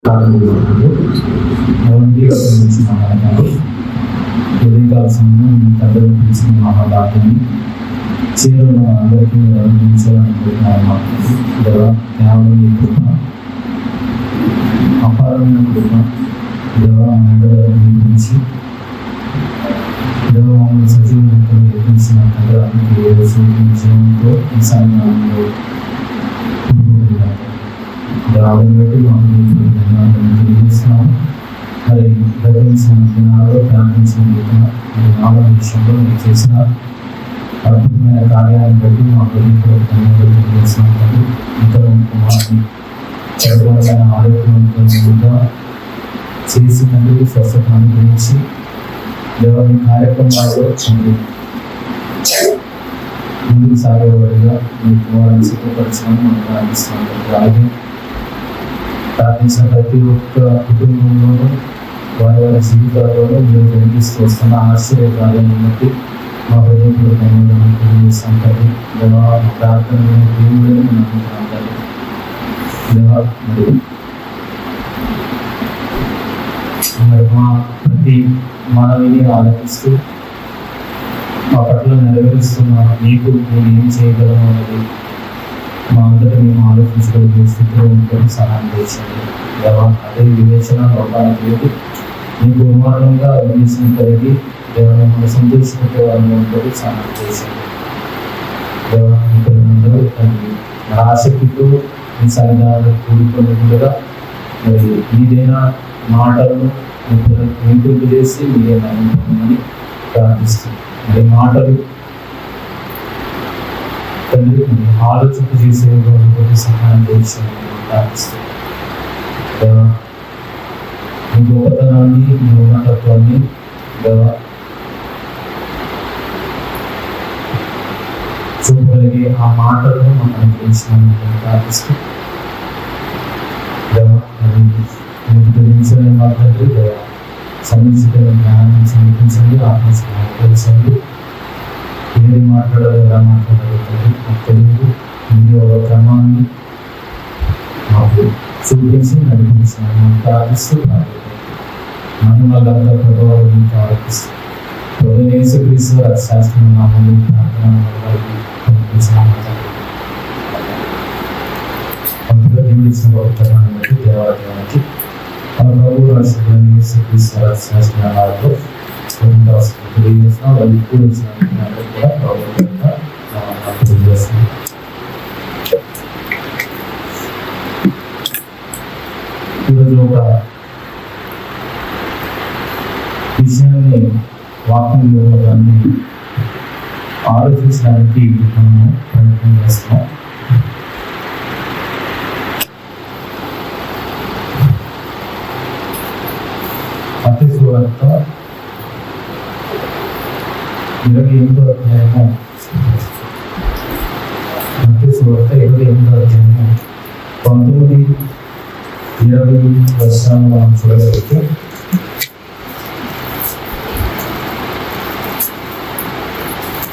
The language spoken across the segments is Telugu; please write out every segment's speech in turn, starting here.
ఉదయకాల సమయం పెద్దలు పిలిచిన మహాదాతని చీరలు అందరికీ నిర్వహించాలనుకుంటున్నాను. కేవలం ఈ కృప అపారమైన కృప నిర్మించి మమ్మల్ని సజీవంతో నిర్మించిన తగ్గడానికి జీవంతో ఈ సమయంలో దాన్ని బట్టి మమ్మల్ని తెలియజేస్తున్నాము. మరి గతించిన దినాల్లో ప్రార్థించిన నాలుగు విషయంలో మీరు చేసిన అద్భుతమైన కార్యాలను బట్టి మా హృదయంలో తెలియజేస్తున్నాం. ఇతర వారిని చదవమైన ఆరోగ్యవంతంగా చేసి తండ్రి స్వస్థత అనుగ్రహించి ఎవరి కార్యక్రమాల్లో ముందుకు సాగేవాడిగా మీకు వారిని సిద్ధపరచమని మనం ప్రార్థిస్తున్నాం. అలాగే ప్రార్థించిన ప్రతి ఒక్క కుటుంబంలోనూ వారి జీవితాల్లోనూ మీరు జరిగిస్తూ వస్తున్న ఆశ్చర్యకార్యాలను బట్టి మా హృదయంలో ధన్యవాదాలు తెలియజేస్తాం. ప్రార్థన దేవుడని నమ్ముతున్నాం. మరి మా ప్రతి మనవిని ఆలోచిస్తూ మా పట్ల నెరవేరుస్తున్న మీకు నేను ఏం చేయగలను అనేది మా అందరూ మేము ఆలోచించగలిగే స్థితిలో ఉంటే సహాయం చేశాను. అదే వివేచన లోపానికి లేదు. మీకు ఉన్మానంగా వివేచన కలిగి దేవాలయంలో సంతోషపెట్టే వాళ్ళని ఉంటే సహాయం చేశాను. దేవాలయంలో ఆసక్తితో మీ సన్నిధానాలు కూడుకున్నట్టుగా మరి మీదైనా మాటలను ఇంప్రూవ్ చేసి మీరైనా అనుకోమని ప్రార్థిస్తుంది. మరి మాటలు తండ్రి ఆలోచన చేసే వాళ్ళకి సహాయం చేసాను ప్రార్థిస్తుంది. మీ గొప్పతనాన్ని మీ ఉన్నతత్వాన్ని చూపగలిగే ఆ మాటలను మనం తెలిసినామని ప్రార్థిస్తూ తండ్రి సమీక్షిత జ్ఞానాన్ని సమీపించండి. ఆత్మ సహాయపరచండి. ఏది మాట్లాడాలో ఎలా మాట్లాడగలుగుతుంది మాకు తెలియదు. మీరు ఒక క్రమాన్ని మాకు చూపించి నడిపించాను మనం ప్రార్థిస్తూ మహిమలంగా ప్రభావం ఆరోపిస్తాం. యేసుక్రీస్తు శాస్త్రం నామములో ప్రార్థన దీవించిన భక్తులను బట్టి దేవాలయానికి మన ప్రభు రాష్ట్రాన్ని యేసుక్రీస్తు శాస్త్రాలలో తెలియజేస్తున్నాం. వాళ్ళు ఇప్పుడు వచ్చిన కూడా ప్రభుత్వంగా తెలియజేస్తున్నాం. ఈరోజు ఒక విషయాన్ని వాక్యంలో దాన్ని ఆలోచించడానికి మనము ప్రయత్నం చేస్తున్నాం. మత్తయి సువార్త 28వ అధ్యాయము మత్తయి సువార్త 28వ అధ్యాయము 19-20 వర్షాలను మనం చూడగలిగితే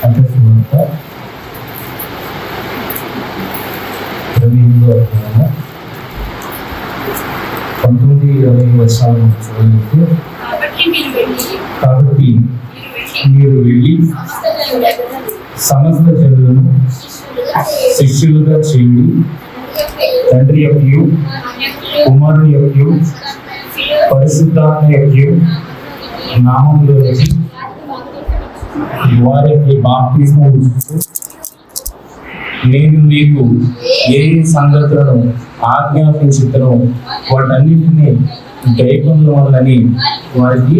మత్తయి సువార్త 28వ అధ్యాయము 19-20 వర్షాలను చూడగలిగితే కాబట్టి మీరు వెళ్ళి సమస్త జనులను శిష్యులుగా చేయండి. తండ్రి యొక్కయు కుమారుని యొక్కయు పరిశుద్ధాత్మ యొక్కయు నామములోకి వారికి బాప్తిస్మం ఇస్తూ నేను మీకు ఏ సంగతులను ఆజ్ఞాపించుతానో వాటన్నింటినీ గైకొనవలెనని వారికి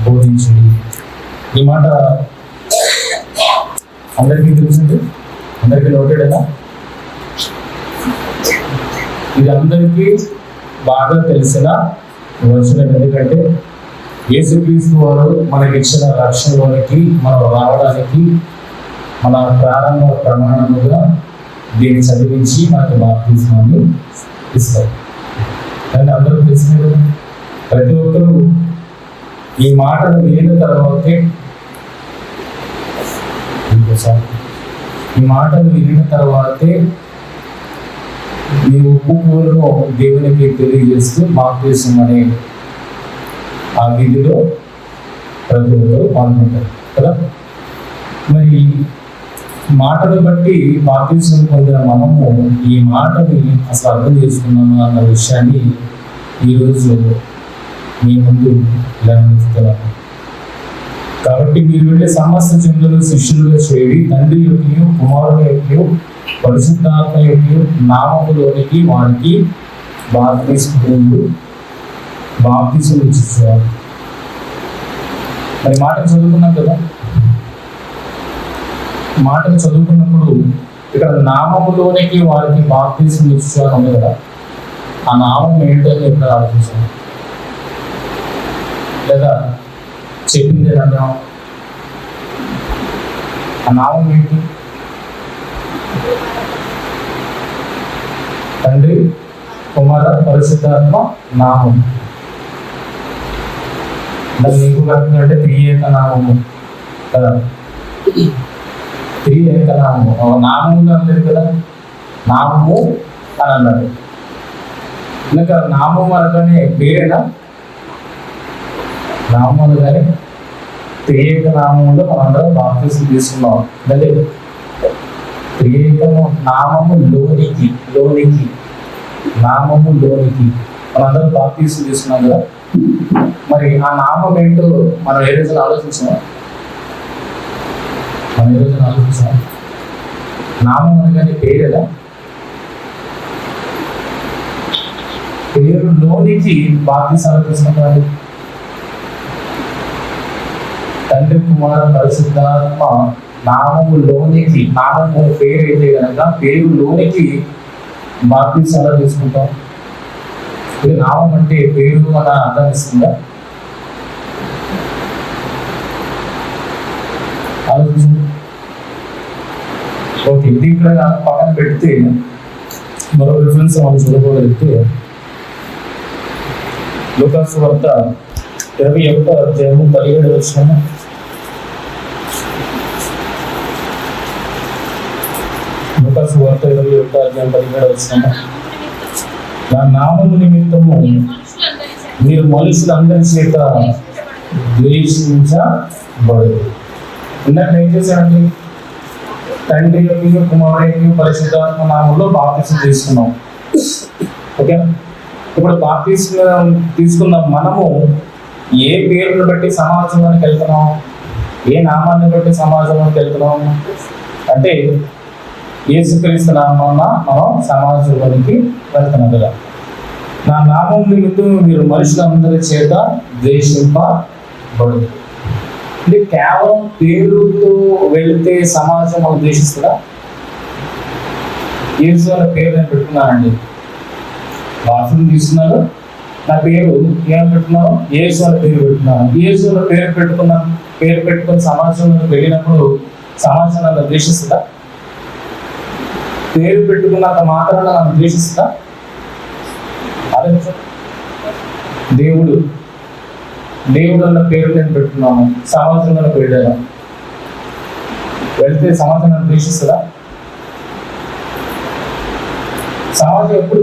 బోధించండి. ఈ మాట అందరికీ తెలుసండి, అందరికీ నోటెడేనా? ఇది అందరికీ బాగా తెలిసిన వచనం. ఎందుకంటే యేసుక్రీస్తు వారు మనకి ఇచ్చిన రక్షణలోనికి మనం రావడానికి మన ప్రారంభ ప్రమాణముగా దీన్ని చదివించి మనకు బాప్తిస్మాన్ని ఇస్తారు. కానీ అందరూ తెలిసిన ప్రతి ఒక్కరూ ఈ మాటను వినిన తర్వాతే మీ ఒప్పుకోలను దేవునికి తెలియజేస్తూ బాప్తిసం అనే ఆ విధిలో ప్రతి ఒక్కరు పాల్గొంటారు కదా. మరి మాటను బట్టి బాప్తిసం పొందిన మనము ఈ మాటని అసలు అర్థం చేసుకున్నాము అన్న విషయాన్ని ఈరోజు మీ ముందు లేవనెత్తుతున్నాను. కాబట్టి మీరు వెళ్ళే సమస్త జనులను శిష్యులుగా చేరి తండ్రి యొక్క కుమారుని యొక్క పరిశుద్ధాత్మ యొక్క నామములోనికి వారికి బాప్తిసం ఇచ్చేవారు. మరి మాటను చదువుకున్నాం కదా. మాటను చదువుకున్నప్పుడు ఇక్కడ నామములోనికి వారికి బాప్తిసం ఇచ్చేవారు ఉంది కదా. ఆ నామం ఏంటని ఇక్కడ ఆలోచించాను. లేదా చెప్పింది అన్నాం. ఆ నామం ఏంటి? తండ్రి కుమార పరిశుద్ధాత్మ నామం. దాన్ని ఇంకొక రకంగా అంటే త్రియేక నామము కదా. త్రియేక నామము ఒక నామము అనలేదు కదా, నామము అని అన్నాడు. ఇంకా నామం అనగానే పేరేనా? నామం అనగానే త్రియేక నామంలో మనందరం బాప్తిసం తీసుకున్నాం. అంటే త్రియేకము నామము లోనికి మనందరం బాప్తిసం తీసుకున్నాం కదా. మరి ఆ నామం ఏంటో మనం ఏ రోజున ఆలోచించాం? నామం అనగానే పేరేదా? పేరులోనికి బాప్తిసాలు తీసుకున్నాడు. తండ్రి కుమార పరిశుద్ధాత్మ నామములోనికి, నామము పేరు అయితే కనుక పేరులోనికి బాప్తిసాలు తీసుకుంటాం. ఇది నామం అంటే పేరు అని అర్థం ఇస్తుందా? ఆలోచించండి. ఓకే, ఇది ఇక్కడ పక్కన పెడితే మరో రిఫరెన్స్ మనం చూడగలిగితే లూకాసు వార్త 21వ అధ్యాయము 17వ వచనము. లూకాసు వార్త 21వ అధ్యాయం 17వ వచనము. నా నామము నిమిత్తము మీరు మనుషులందరి చేత ద్వేషించబడదు. ఇందాక ఏం చేశానండి? తండ్రి యొక్క కుమారుని పరిశుద్ధాత్మ నామంలో బాప్తిసం తీసుకున్నాం. ఓకే, ఇప్పుడు బాప్తిసం తీసుకున్న మనము ఏ పేరును బట్టి సమాజంలోకి వెళ్తున్నాం? ఏ నామాన్ని బట్టి సమాజంలోకి వెళ్తున్నాం? అంటే యేసుక్రీస్తు నామాన మనం సమాజంలోనికి వెళ్తున్నాం కదా. నా నామం నిమిత్తం మీరు మనుషులందరి చేత ద్వేషింపబడదు. అంటే కేవలం పేరుతో వెళితే సమాజం మనం ద్వేషిస్తుందా? యేసు అనే పేరు నేను పెట్టుకున్నానండి, బాప్తిసం తీసుకున్నాను, నా పేరు ఏమని పెట్టుకున్నాను? యేసు అనే పేరు పెట్టుకున్నాను. యేసు అనే పేరు పెట్టుకుని సమాజంలోకి వెళ్ళినప్పుడు సమాజం నన్ను ద్వేషిస్తుందా? పేరు పెట్టుకున్నంత మాత్రాన నన్ను ద్వేషిస్తుందా? ఆలోచించండి. దేవుడు అన్న పేరు నేను పెట్టుకున్నాను, సమాజంలోకి వెళ్ళాను, వెళ్తే సమాజం నన్ను ద్వేషిస్తుందా? సమాజం ఎప్పుడు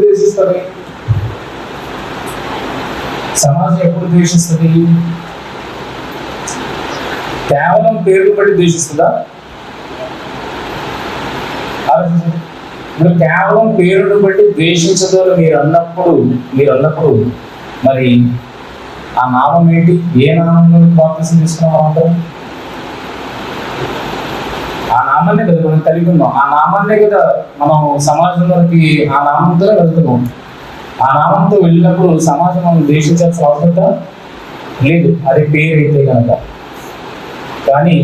ద్వేషిస్తుంది? కేవలం పేరు బట్టి ద్వేషిస్తుందా? ఆలోచించండి. ఇప్పుడు కేవలం పేరును బట్టి ద్వేషించదు అని మీరు అన్నప్పుడు మరి ఆ నామం ఏంటి? ఏ నామంలో బాప్తిసం తీసుకున్నాం? అందరం ఆ నామాన్నే కదా మనం కలిగి ఉన్నాం. ఆ నామాన్నే కదా మనం సమాజంలోకి ఆ నామంతో వెళ్తున్నాం. ఆ నామంతో వెళ్ళినప్పుడు సమాజం మనం ద్వేషించాల్సిన అవసరం లేదు, అది పేరు అయితే కనుక. కానీ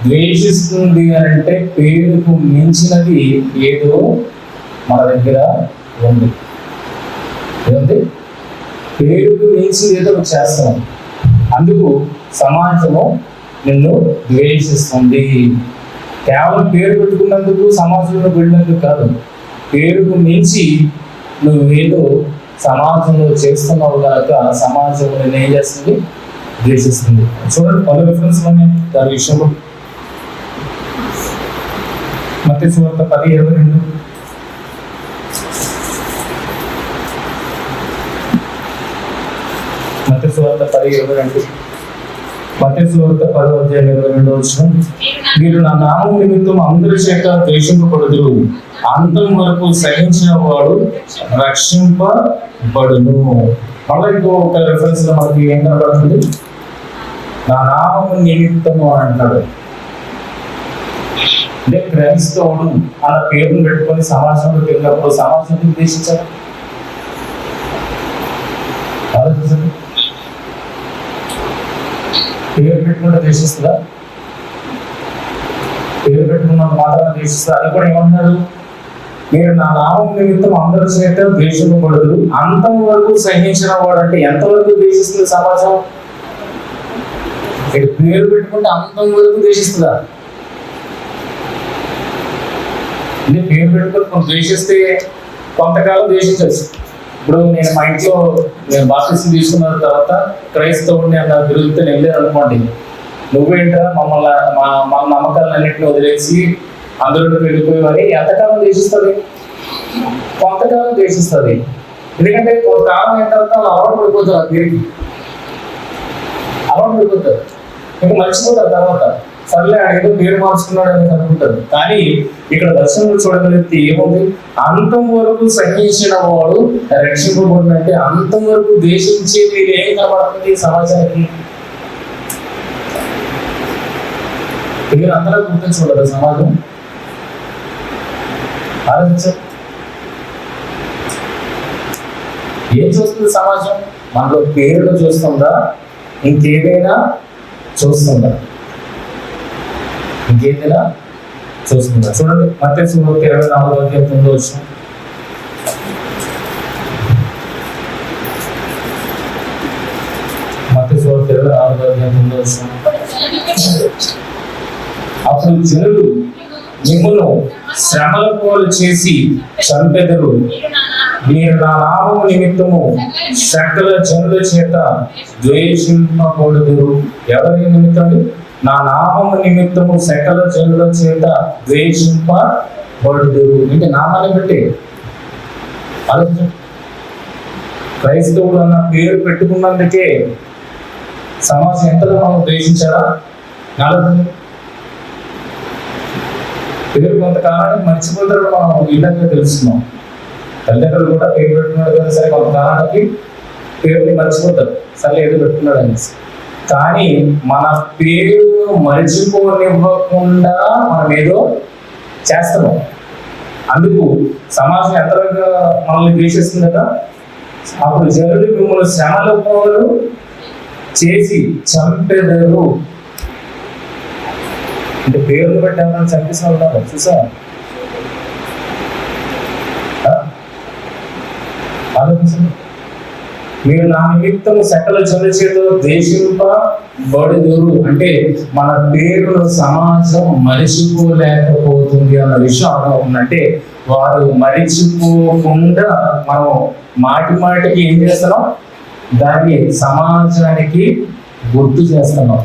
ద్వేషిస్తుంది అని అంటే పేరుకు మించినది ఏదో మన దగ్గర ఉంది. ఏముంది? పేరుకు మించి ఏదో చేస్తాం. అందుకు సమాజము నిన్ను ద్వేషిస్తుంది. కేవలం పేరు పెట్టుకున్నందుకు సమాజంలో వెళ్ళినందుకు కాదు, పేరుకు మించి నువ్వేదో సమాజంలో చేస్తున్నావు కనుక సమాజం నిన్ను ఏం చేస్తుంది? ద్వేషిస్తుంది. చూడండి, పలు రిఫరెన్స్ ఉన్నాయి దాని విషయంలో. మత్తయి సువార్త 10:22. మత్తయి సువార్త 10:22. మత్తయి సువార్త 10:22. మీరు నా నామం నిమిత్తం అందరి చేత ద్వేషింపబడుదురు, అంతం వరకు సహించిన వాడు రక్షింపబడును. మళ్ళీ ఇంకొక రెఫరెన్స్ లో మనకి ఏం కనబడుతుంది? నా నామం నిమిత్తము అంటున్నాడు. అంటే క్రైస్తవుడు అలా పేరును పెట్టుకొని సమాజంలో వెళ్ళినప్పుడు సమాజం ఉద్దేశించారు. ఆలోచించండి, పేరు పెట్టుకుంటే ద్వేషిస్తుందా? పేరు పెట్టుకున్న మాత్రం ద్వేషిస్తుందా? అది కూడా ఏమన్నాడు? మీరు నా నామం నిమిత్తం అందరి చేత ద్వేషింపబడదు, అంతం వరకు సహించిన వాడు. అంటే ఎంతవరకు ద్వేషిస్తుంది సమాజం? పేరు పెట్టుకుంటే అంతం వరకు ద్వేషిస్తుందా? అంటే పేరు పెట్టుకుని కొంత ద్వేషిస్తే కొంతకాలం ద్వేషించవచ్చు. ఇప్పుడు నేను మా ఇంట్లో బాప్టిజం తీసుకున్న తర్వాత క్రైస్తవుడిని అన్న విరుద్ధితో వెళ్ళాను అనుకోండి, నువ్వేంటరా మమ్మల్ని మా నమ్మకాలన్నింటినీ వదిలేసి అందులో వెళ్ళిపోయేవారి ఎంతకాలం ద్వేషిస్తుంది? కొంతకాలం ద్వేషిస్తుంది. ఎందుకంటే కొంతకాలం అయిన తర్వాత వాళ్ళు అలవాటు పడిపోతారు, ఆ పేరుకి అలవాటు పడిపోతారు, ఇంకా మర్చిపోతారు. తర్వాత సర్లే ఏదో పేరు మార్చుకున్నాడు అని అనుకుంటారు. కానీ ఇక్కడ దర్శనంలో చూడగలిగితే ఏముంది? అంతం వరకు సహించిన వాడు రక్షింపబడినంటే అంతం వరకు ద్వేషించే మీరు ఏం కనబడుతుంది సమాజానికి? మీరు అందరూ గుర్తించకూడదు సమాజం. ఆలోచించారు, ఏం చూస్తుంది సమాజం? మనలో పేర్లు చూస్తుందా? ఇంకేదైనా చూస్తుందా? ఇంకేదైనా చూస్తుందా? చూడండి, మత్తయి సువార్త 24:9. మత్తయి సువార్త 24:9. అప్పుడు జనులు మిమ్మును శ్రమల పాలు చేసి చంపెదరు, మీరు నా నామము నిమిత్తము సకల జనుల చేత ద్వేషింపబడుదురు. ఎవరి నిమిత్తం? నా నామము నిమిత్తము సకల జనుల చేత ద్వేషింపబడుదురు. అంటే నామాన్ని బట్టి ఆలోచించండి. క్రైస్తవుడు అన్న పేరు పెట్టుకున్నందుకే సమాజం ఎంతలో మనం ద్వేషించారా? ఆలోచించండి. పేరు కొంతకాలానికి మర్చిపోతారు. మనం ఇళ్ళంగా తెలుస్తున్నాం. తల్లిదండ్రులు కూడా పేరు పెట్టుకున్నాడు కదా, సరే కొంతకాలానికి పేరుని మర్చిపోతారు, సరే ఏదో పెట్టుకున్నాడు అనేసి. కానీ మన పేరు మర్చిపోనివ్వకుండా మనం ఏదో చేస్తున్నాం. అందుకు సమాజం ఎంతగా మనల్ని ద్వేషిస్తుంది కదా. అప్పుడు జనులు మిమ్మల్ని శ్రమల పాలు చేసి చంపెదరు. అంటే పేరును బట్టి ఏమైనా చంపిస్తూ ఉంటారు చూసా? ఆలోచించండి. మీరు నా నిమిత్తం సకల జనుల చేత ద్వేషింపబడుదురు. అంటే మన పేరును సమాజం మరిచిపోలేకపోతుంది అన్న విషయం అర్థం ఉందంటే, వారు మరిచిపోకుండా మనం మాటి మాటికి ఏం చేస్తున్నాం? దాన్ని సమాజానికి గుర్తు చేస్తున్నాం.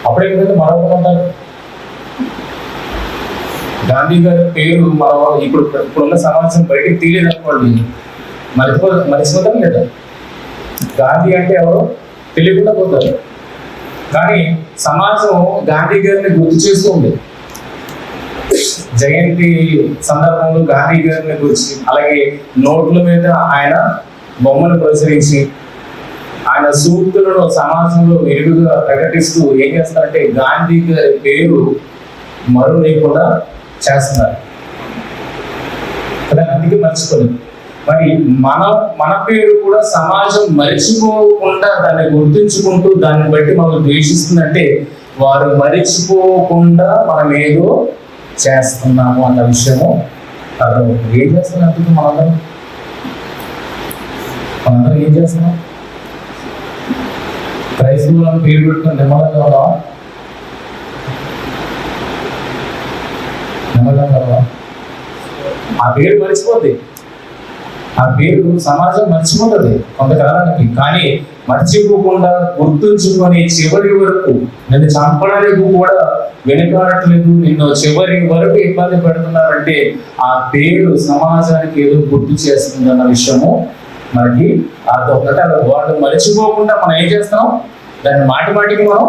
అప్పుడే కదా మరొకరు గాంధీ గారి పేరు మనం ఇప్పుడున్న సమాజం బయటికి తీయలేదు అనుకోండి, మరిచిపోతాం లేదా? గాంధీ అంటే ఎవరో తెలియకుండా పోతారు. కానీ సమాజం గాంధీ గారిని గుర్తు చేస్తూ ఉంది. జయంతి సందర్భంలో గాంధీ గారిని గురించి, అలాగే నోట్ల మీద ఆయన బొమ్మను ప్రచురించి ఆయన సూక్తులను సమాజంలో వెలుగుగా ప్రకటిస్తూ ఏం చేస్తారంటే గాంధీ గారి పేరు మరు లేకుండా చేస్తున్నారు కదా. అందుకే మర్చిపోలేదు. మరి మన పేరు కూడా సమాజం మరిచిపోకుండా దాన్ని గుర్తుంచుకుంటూ దాన్ని బట్టి మనం ద్వేషిస్తుందంటే వారు మరిచిపోకుండా మనం ఏదో చేస్తున్నాము అన్న విషయము అర్థమవుతుంది. ఏం చేస్తున్నాం? అందుకు మనందరం ఏం చేస్తున్నాం? క్రైస్తవులను పేరు పెట్టుకుని నిమ్మలంగా ఉన్నావా? నిమ్మలంగా ఉన్నావా? ఆ పేరు మర్చిపోద్ది. ఆ పేరు సమాజం మర్చిపోతుంది కొంతకాలానికి. కానీ మర్చిపోకుండా గుర్తుంచుకొని చివరి వరకు నిన్ను చంపడానికి కూడా వెనుకాడట్లేదు, నిన్ను చివరి వరకు ఇబ్బంది పెడుతున్నారంటే ఆ పేరు సమాజానికి ఏదో గుర్తు చేస్తుంది అన్న విషయము మనకి అర్థం అంటే వాళ్ళు మర్చిపోకుండా మనం ఏం చేస్తున్నాం, దాన్ని మాటి మాటికి మనం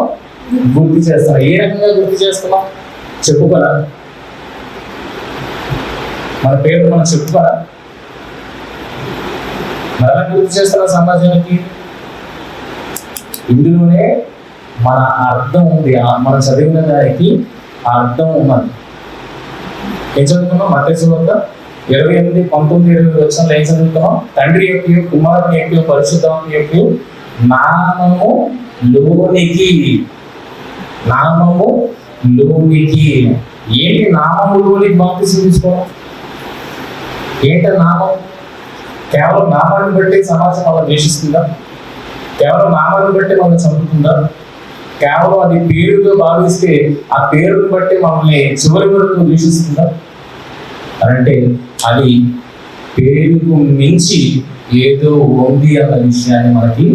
గుర్తు చేస్తున్నాం. ఏ రకంగా గుర్తు చేస్తున్నాం చెప్పుకోరా? మన పేరు మనం చెప్పుకోరా? మరలా గుర్తు చేస్తున్న సమాజానికి ఇందులోనే మన అర్థం ఉంది. మనం చదివిన దానికి అర్థం ఉన్నది. ఏం చదువుకున్నాం? మత్తయి సువార్త 28, 19, 20 వచనాలు ఏం చదువుతున్నాం? తండ్రి యొక్క, కుమారుని యొక్క, పరిశుద్ధాత్మ యొక్క నామము లోనికి, నామము లోనికి. ఏంటి నామము లోనికి బాప్తిసం తీసుకోవడం? ఏంట నామం? కేవలం నామాన్ని బట్టి సమాజం మనం ద్వేషిస్తుందా? కేవలం నామాన్ని బట్టి మనం చదువుతుందా? కేవలం అది పేరుగా భావిస్తే ఆ పేరును బట్టి మనల్ని చివరి వరకు ద్వేషిస్తుందా అంటే అది పేరుకు మించి ఏదో ఉంది అన్న విషయాన్ని మనకి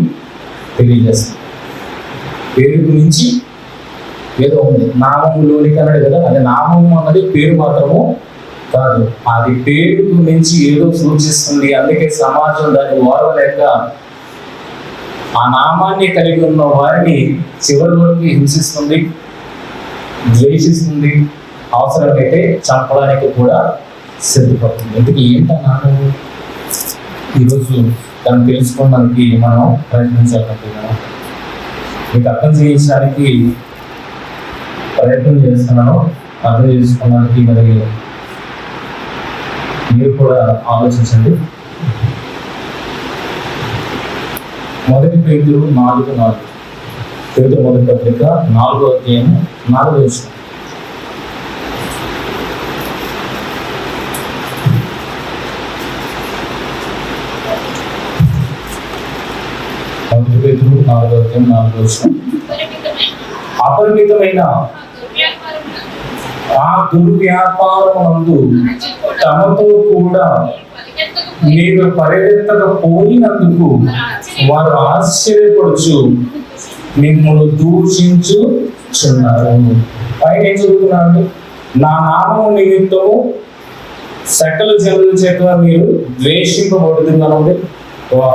తెలియజేస్తుంది. పేరుకు మించి ఏదో ఉంది. నామములోనికి అన్నాడు కదా, అది నామము అన్నది పేరు మాత్రము కాదు, అది పేరుకు మించి ఏదో సూచిస్తుంది. అందుకే సమాజం దాన్ని ఓర్వలేక ఆ నామాన్ని కలిగి ఉన్న వారిని చివరి వరకు హింసిస్తుంది, ద్వేషిస్తుంది, అవసరమైతే చంపడానికి కూడా సిద్ధపడుతుంది. ఎందుకు ఏంట నామము? ఈరోజు దాన్ని తెలుసుకోవడానికి మనం ప్రయత్నించాలనుకుంటున్నాం. మీకు అర్థం చేయించడానికి ప్రయత్నం చేస్తున్నాను. అర్థం చేసుకోవడానికి మరి మీరు కూడా ఆలోచించండి. 1 పేతురు 4:4. పేతురు మొదటి పత్రిక 4వ అధ్యాయం 4వ వచనం. పేతురు 4వ అధ్యాయం 4వ వచనం. అపరిమితమైన ఆ దుర్వ్యాపారమునందు తమతో కూడా మీరు పరిగెత్తకపోయినందుకు వారు ఆశ్చర్యపడుచు మిమ్మల్ని దూషించుచున్నారు. పైన ఏం చదువుతున్నాడు? నా నామము నిమిత్తము సకల జనుల చేత మీరు ద్వేషింపబడుతున్నారండి,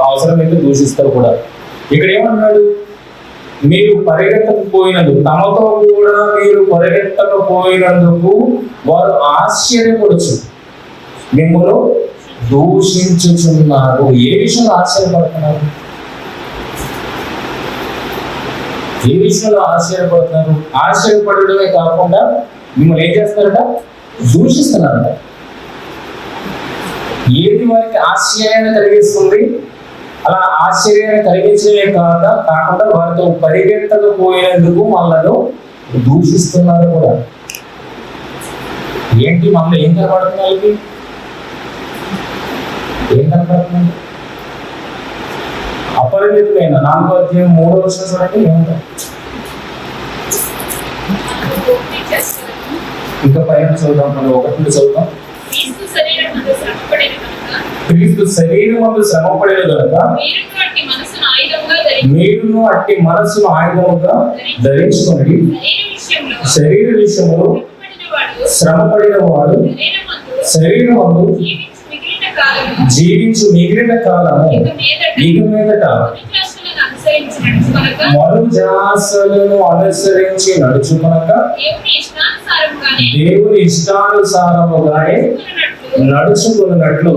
అవసరమైతే దూషిస్తారు కూడా. ఇక్కడ ఏమన్నాడు? మీరు పరిగెత్తకపోయినందుకు, తమతో కూడా మీరు పరిగెత్తకపోయినందుకు వారు ఆశ్చర్యపడుచు మిమ్మల్ని దూషించుచున్నారు. ఏ విషయంలో ఆశ్చర్యపడుతున్నారు? ఏ విషయంలో ఆశ్చర్యపడుతున్నారు? ఆశ్చర్యపడడమే కాకుండా మిమ్మల్ని ఏం చేస్తారట? దూషిస్తున్నారట. ఏది వారికి ఆశ్చర్యాన్ని కలిగిస్తుంది? అలా ఆశ్చర్యాన్ని కలిగించడమే కాకుండా వారితో పరిగెత్తకపోయేందుకు మనలను దూషిస్తున్నారు కూడా. ఏంటి మనలో ఏం కనబడుతుంది? ఏం కనబడుతుంది? అపరిమితమైన 4వ అధ్యాయం 3వ వచనం చూడండి. ఏమంటారు? ఇంకా పైన చదువుతాం, మనం 1 నుండి చదువుతాం. క్రీస్తు శరీరమందు శ్రమపడిన గనుక మీరును అట్టి మనసును ఆయుధముగా ధరించుకోండి. శరీర విషయంలో శ్రమపడిన వాడు శరీరమందు జీవించు మిగిలిన కాలము ఇక మీదట మనుజాసలను అనుసరించి నడుచుకొనక దేవుని ఇష్టానుసారముగానే నడుచుకున్నట్లు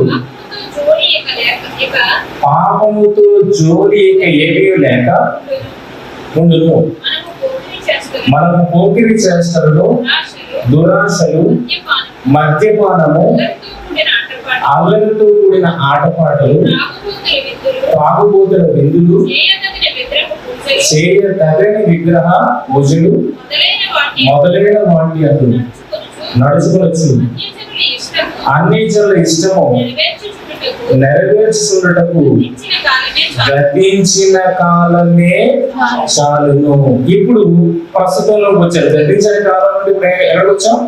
పాపముతో జోలి ఏమీ లేక ముందును మనము పోకిరి చేష్టలు, దురాశలు, మద్యపానము, అల్లరితో కూడిన ఆటపాటలు, తాగుబోతుల విందులు, చేయతగని విగ్రహ పూజలు మొదలైన వాటి అందు నడుచుకొనొచ్చు అన్ని జనుల ఇష్టము నెరవేర్చుటకు గతించిన కాలమే చాలును. ఇప్పుడు ప్రస్తుతంలోకి వచ్చారు. గతించిన కాలం నుండి ఇప్పుడు ఎక్కడికి వచ్చాం?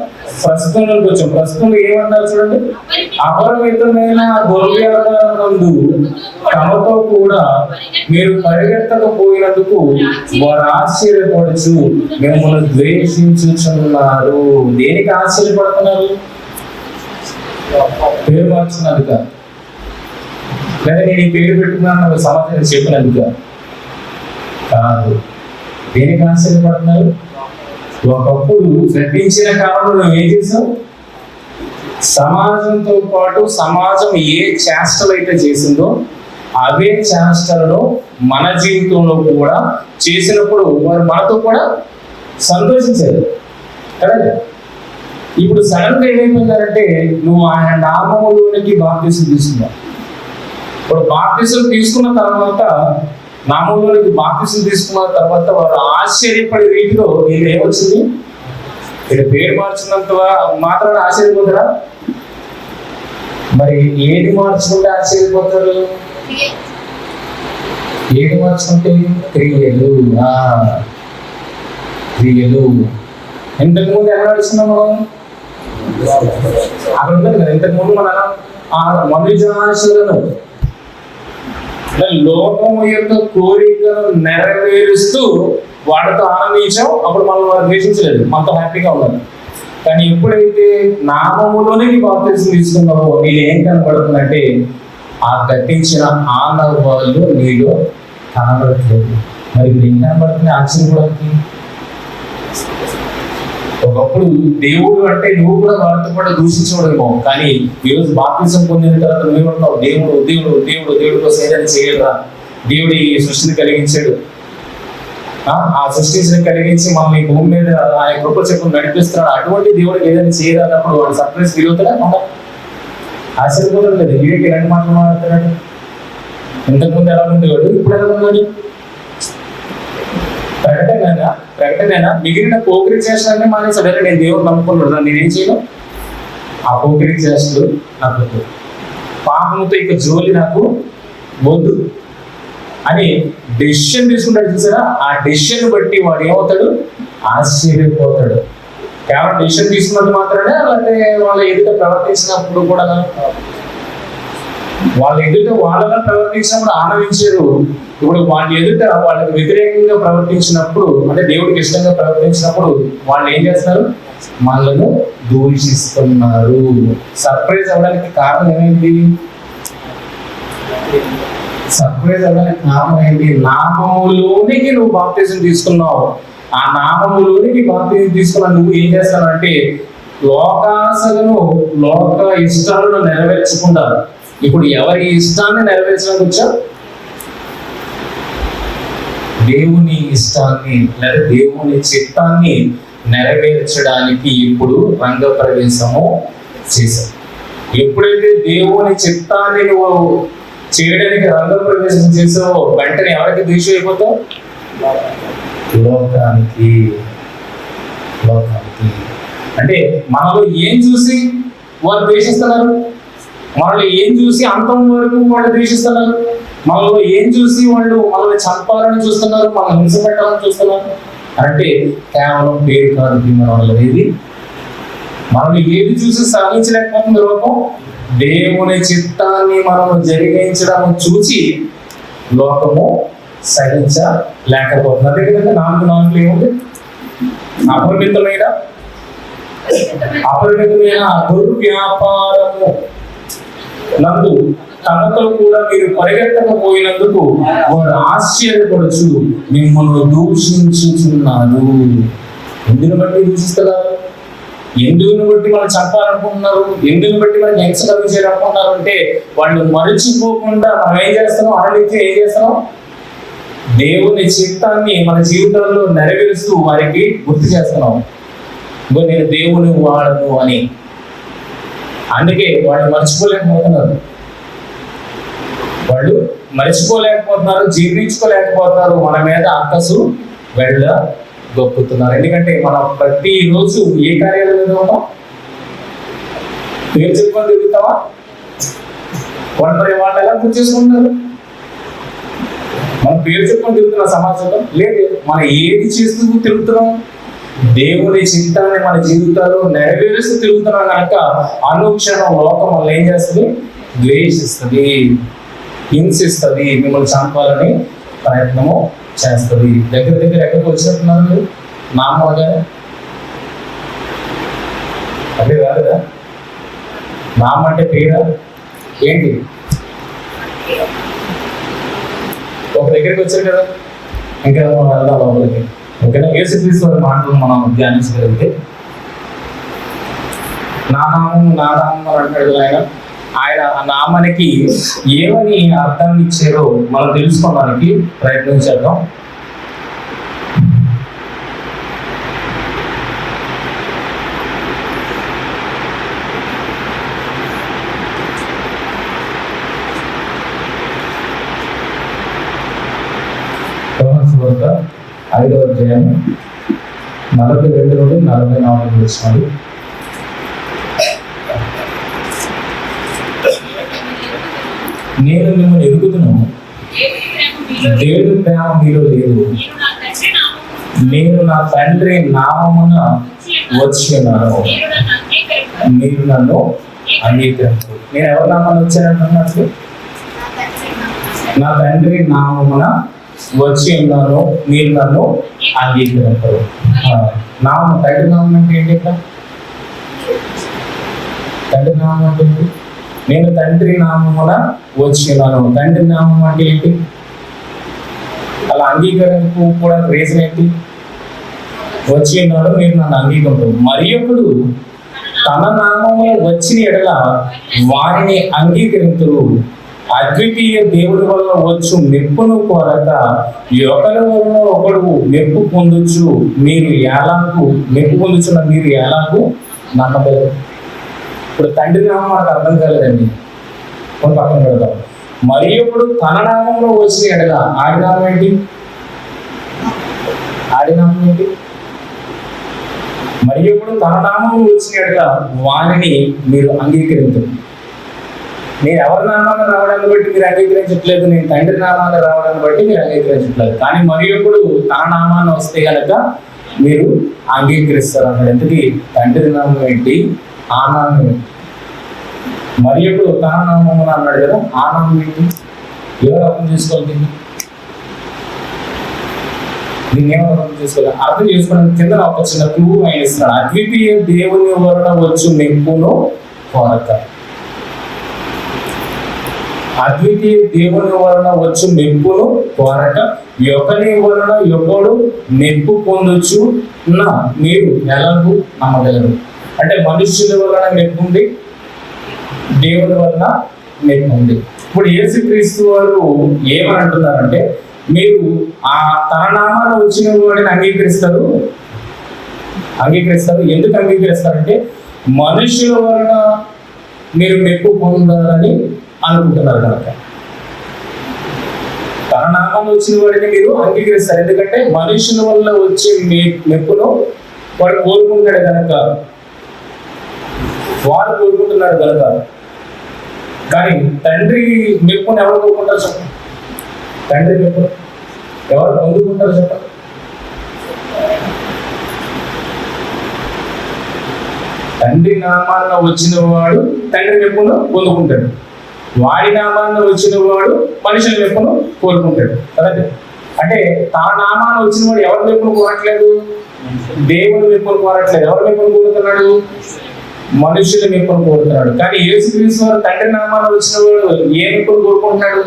ప్రస్తుతంలోకి వచ్చాం. ప్రస్తుతంలో ఏమన్నారు చూడండి. అపరిమితమైన దుర్వ్యాపారమునందు తమతో కూడా మీరు పరిగెత్తకపోయినందుకు వారు ఆశ్చర్యపడుచు మిమ్మల్ని ద్వేషించుచున్నారు. దేనికి ఆశ్చర్యపడుతున్నారు? పేరు మార్చున్నారు కదా. లేదా నేను ఈ పేరు పెట్టుకున్నాను సమాజానికి చెప్పినందుకు కాదు. దేనికి ఆశ్చర్యపడుతున్నారు? ఒకప్పుడు గతించిన కాలంలో నువ్వు ఏం చేసావు? సమాజంతో పాటు సమాజం ఏ చేష్టలు అయితే చేసిందో అవే చేష్టలను మన జీవితంలో కూడా చేసినప్పుడు వారు మనతో కూడా సంతోషించారు కదా. ఇప్పుడు సడన్ గా ఏమైపోయిందంటే నువ్వు ఆయన నామములోనికి బాప్తిసం తీసుకున్నావు. ఇప్పుడు బాప్తిసం తీసుకున్న తర్వాత నామంలోనికి బాప్తిసం తీసుకున్న తర్వాత వారు ఆశ్చర్యపడే రీతిలో నేను ఏమొచ్చింది? ఇక్కడ పేరు మార్చినంత మాత్రాన ఆశ్చర్యపోతారా? మరి ఏది మార్చుకుంటే ఆశ్చర్యపోతారు? ఏది మార్చుకుంటే క్రియలు. క్రియలు ఇంతకుముందు ఎలా నడుస్తున్నాం మనం? అక్కడ ఉంటుంది కదా, ఇంతకుముందు మన మనుజాశలను లోకము యొక్క కోరికను నెరవేరుస్తూ వాడితో ఆనందించాం. అప్పుడు మనం వారు ద్వేషించలేదు, మనతో హ్యాపీగా ఉన్నారు. కానీ ఎప్పుడైతే నామములోనికి బాప్తిసం తీసుకున్నావో నీళ్ళు ఏం కనబడుతుందంటే ఆ గతించిన ఆనవాళ్ళు నీలో కనబడట్లేదు. మరి ఇప్పుడు ఏం కనబడుతుంది? ఆశ్చర్యపడుతుంది. ఒకప్పుడు దేవుడు అంటే నువ్వు కూడా వారితో కూడా దూషించడమేమో, కానీ ఈరోజు బాప్తిసం పొందిన తర్వాత నువ్వేమంటున్నావు? దేవుడు దేవుడు దేవుడు దేవుడి కోసం ఏదైనా చేయరా? దేవుడు ఈ సృష్టిని కలిగించాడు, ఆ సృష్టిని కలిగించి మనల్ని భూమి మీద ఆయన కృప చెప్పు నడిపిస్తున్నాడు. అటువంటి దేవుడికి ఏదైనా చేయరానప్పుడు వాడు సర్ప్రైజ్ ఫీల్ అవుతాడా? ఆశ్చర్యపోవడం లేదు. వీడికి ఎలాంటి మాటలు మాట్లాడుతున్నాడు? ఇంతకుముందు ఎలా ఉండేవాడు, ఇప్పుడు ఎలా ఉన్నాడు? ప్రకటనైనా మిగిలిన పోకిరి చేష్టలన్నీ మానేసాడు. నేను దేవుడు నమ్ముకున్నాడు, నేనేం చేయను? ఆ పోకిరి చేష్టలు నాకు పాపంతో ఇక జోలి నాకు వద్దు అని డెసిషన్ తీసుకుంటాడు. చూసారా? ఆ డెసిషన్ బట్టి వాడు ఏమవుతాడు? ఆశ్చర్యపోతాడు. కేవలం డెసిషన్ తీసుకున్నది మాత్రమే, అలాంటి వాళ్ళ ఎదుట ప్రవర్తించినప్పుడు కూడా వాళ్ళ ఎదుట వాళ్ళగా ప్రవర్తించినప్పుడు ఆనందించారు. ఇప్పుడు వాళ్ళ ఎదుట వాళ్ళకి వ్యతిరేకంగా ప్రవర్తించినప్పుడు, అంటే దేవుడికి ఇష్టంగా ప్రవర్తించినప్పుడు వాళ్ళు ఏం చేస్తారు? వాళ్ళను దూషిస్తున్నారు. సర్ప్రైజ్ అవ్వడానికి కారణం ఏమైంది? సర్ప్రైజ్ అవ్వడానికి కారణం ఏంటి? నామములోనికి నువ్వు బాప్తిజం తీసుకున్నావు. ఆ నామములోనికి బాప్తిజం తీసుకున్నా నువ్వు ఏం చేస్తానంటే లోకాశలను, లోక ఇష్టాలను నెరవేర్చకుండా ఇప్పుడు ఎవరి ఇష్టాన్ని నెరవేర్చడానికి వచ్చా? దేవుని ఇష్టాన్ని లేదా దేవుని చిత్తాన్ని నెరవేర్చడానికి ఇప్పుడు రంగ ప్రవేశము చేశావు. ఎప్పుడైతే దేవుని చిత్తాన్ని నువ్వు చేయడానికి రంగ ప్రవేశం చేసావో వెంటనే ఎవరికి ద్వేషం అయిపోతావు? లోకానికి. అంటే మనలో ఏం చూసి వారు ద్వేషిస్తున్నారు? మనల్ని ఏం చూసి అంతం వరకు వాళ్ళు ద్వేషిస్తున్నారు? మనలో ఏం చూసి వాళ్ళు మనల్ని చంపాలని చూస్తున్నారు, మనల్ని హింస పెట్టాలని చూస్తున్నారు? అంటే కేవలం పేరు కాదు మన ఏది, మనల్ని ఏది చూసి సాధించలేకపోతుంది లోకం? దేవుని చిత్తాన్ని మనము జరిగించడం చూసి లోకము సహించలేకపోతుంది. అదే విధంగా 4 ఏముంది? అపరిమితమైన దుర్వ్యాపారము నందు తనతో కూడా మీరు పరిగెత్తకపోయినందుకు వారు ఆశ్చర్యపడుచు మిమ్మల్ని దూషించుచున్నారు. ఎందుని బట్టి దూషిస్తున్నారు? ఎందుని బట్టి మనం చంపాలనుకుంటున్నారు? ఎందుని బట్టి మనం హింస కలిగించాలనుకుంటున్నారు అంటే వాళ్ళు మరచిపోకుండా మనం ఏం చేస్తున్నాం? అన్నిటికీ ఏం చేస్తున్నాం? దేవుని చిత్తాన్ని మన జీవితంలో నెరవేరుస్తూ వారికి గుర్తు చేస్తున్నాం, నేను దేవుని వాడను అని. అందుకే వాళ్ళు మర్చిపోలేకపోతున్నారు, జీర్ణించుకోలేకపోతున్నారు, మన మీద అక్కసు వెళ్ళ గొప్పుతున్నారు. ఎందుకంటే మనం ప్రతిరోజు ఏ కార్యాలు తిరుగుతామా? పేరు చెప్పుకొని తిరుగుతామా? వాళ్ళు ఎలా గుర్తు చేసుకుంటున్నారు? మనం పేరు చెప్పుకొని తిరుగుతున్న సమాజంలో లేదు. మనం ఏది చేస్తూ తిరుగుతున్నాం? దేవుని చిత్తాన్ని మన జీవితాల్లో నెరవేరుస్తూ తిరుగుతున్నాం కనుక అనుక్షణం లోకం మనల్ని ఏం చేస్తుంది? ద్వేషిస్తుంది, హింసిస్తుంది, మిమ్మల్ని చంపాలని ప్రయత్నము చేస్తుంది. దగ్గర ఎక్కడికి వచ్చినట్టున్నారు మీరు? నామగానే అదే కాదుగా. నామ అంటే పేర ఏంటి? ఒక దగ్గరికి వచ్చారు కదా, ఇంకా మనం వెళ్దాం లోపలికి. ఓకేనా? యేసుక్రీస్తు వారి మాటలు మనం ధ్యానించగలిగితే, నా నామం అని అంటాడు ఆయన. ఆయన ఆ నామానికి ఏమని అర్థం ఇచ్చారో మనం తెలుసుకోవడానికి ప్రయత్నం చేద్దాం. సువార్త 5వ అధ్యాయం 42 నుండి 44 వచనాలు. నేను మిమ్మల్ని ఎరుగుదును, దేవుని ప్రేమ మీలో లేదు, నేను నా తండ్రి నామమున వచ్చి ఉన్నాను, మీరు నన్ను అంగీకరించు. నేను ఎవరి నామాన్ని వచ్చానంటున్నట్లు? నా తండ్రి నామమున వచ్చి ఉన్నాను, మీరు నన్ను అంగీకరించరు. నామం, తండ్రి నామం అంటే ఏంటి? ఇక్కడ తండ్రి నామం అంటే ఏంటి? నేను తండ్రి నామమున వచ్చి ఉన్నాను. తండ్రి నామం అంటే ఏంటి? అలా అంగీకరణకు కూడా రీజన్ ఏంటి? వచ్చి ఉన్నాడు, మీరు నన్ను అంగీకరించరు. మరి ఒకడు తన నామమున వచ్చిన ఎడల వారిని అంగీకరించరు. అద్వితీయ దేవుడి వల్ల వచ్చు మెప్పును కోరక ఒకరి వలన ఒకడు మెప్పు పొందొచ్చు, మీరు ఎలాగూ మెప్పు పొందుచున్న మీరు ఎలాగూ నమ్మగలరు. ఇప్పుడు తండ్రి నామం మనకు అర్థం కాలేదండి, కొన్ని పక్కన పెడతాం. మరి ఇప్పుడు తన నామంలో వచ్చిన ఎడల ఆడి నామం ఏంటి? ఆడి నామం ఏంటి? మరి ఇప్పుడు తన నామంలో వచ్చిన ఎడల వారిని మీరు అంగీకరించరు. నేను ఎవరి నామాన్ని రావడాన్ని బట్టి మీరు అంగీకరించట్లేదు, నేను తండ్రి నామాన్ని రావడాన్ని బట్టి మీరు అంగీకరించట్లేదు. కానీ మరి ఇప్పుడు తన నామాన్ని వస్తే కనుక మీరు అంగీకరిస్తారు అన్నాడు. ఎందుకు? తండ్రి నామం ఏంటి, ఆ నామం ఏంటి? మరి ఇప్పుడు తన నామం అన్నాడు కదా, ఆ నామం ఏంటి? ఎవరు అర్థం చేసుకోవాలి దీన్ని ఏమో అర్థం చేసుకోవాలి. అర్థం చేసుకోవడానికి కింద ఒక చిన్న క్లూ ఆయన ఇస్తున్నాడు. అద్వితీయ దేవుని వలన వచ్చు మెప్పును కోరక. అద్వితీయ దేవుని వలన వచ్చు మెప్పును కోరక ఒకరి వలన ఒకడు మెప్పు పొందొచ్చు నా మీరు ఎలాగూ నమ్మగలరు. అంటే మనుష్యుల వలన మెప్పు ఉంది, దేవుని వలన మెప్పు ఉంది. ఇప్పుడు యేసుక్రీస్తు వారు ఏమని అంటున్నారంటే, మీరు ఆ తన నామాన్ని వచ్చిన వాడిని అంగీకరిస్తారు. ఎందుకు అంగీకరిస్తారంటే, మనుషుల వలన మీరు మెప్పు పొందాలని అనుకుంటున్నారు కనుక తన నామాన్ని వచ్చిన వాడిని మీరు అంగీకరిస్తారు. ఎందుకంటే మనుషుల వల్ల వచ్చే మెప్పును వాడు కోరుకుంటాడు కనుక, వాడు కోరుకుంటున్నాడు కనుక. కానీ తండ్రి మెప్పును ఎవరు కోరుకుంటారు చెప్పండి? తండ్రి మెప్పును ఎవరు పొందుకుంటారు చెప్పండి? తండ్రి నామాన్న వచ్చిన వాడు తండ్రి మెప్పును పొందుకుంటాడు, వాడి నామాన్ని వచ్చిన వాడు మనుషుల మెప్పును కోరుకుంటాడు కదండి. అంటే తన నామాన్ని వచ్చిన వాడు ఎవరి మెప్పును కోరట్లేదు, దేవుని మెప్పును కోరట్లేదు. ఎవరి మెప్పును కోరుతున్నాడు? మనుషుల మెప్పును కోరుతున్నాడు. కానీ యేసుక్రీస్తు వారు తండ్రి నామాన్ని వచ్చిన వాడు ఏ మెప్పును కోరుకుంటున్నాడు?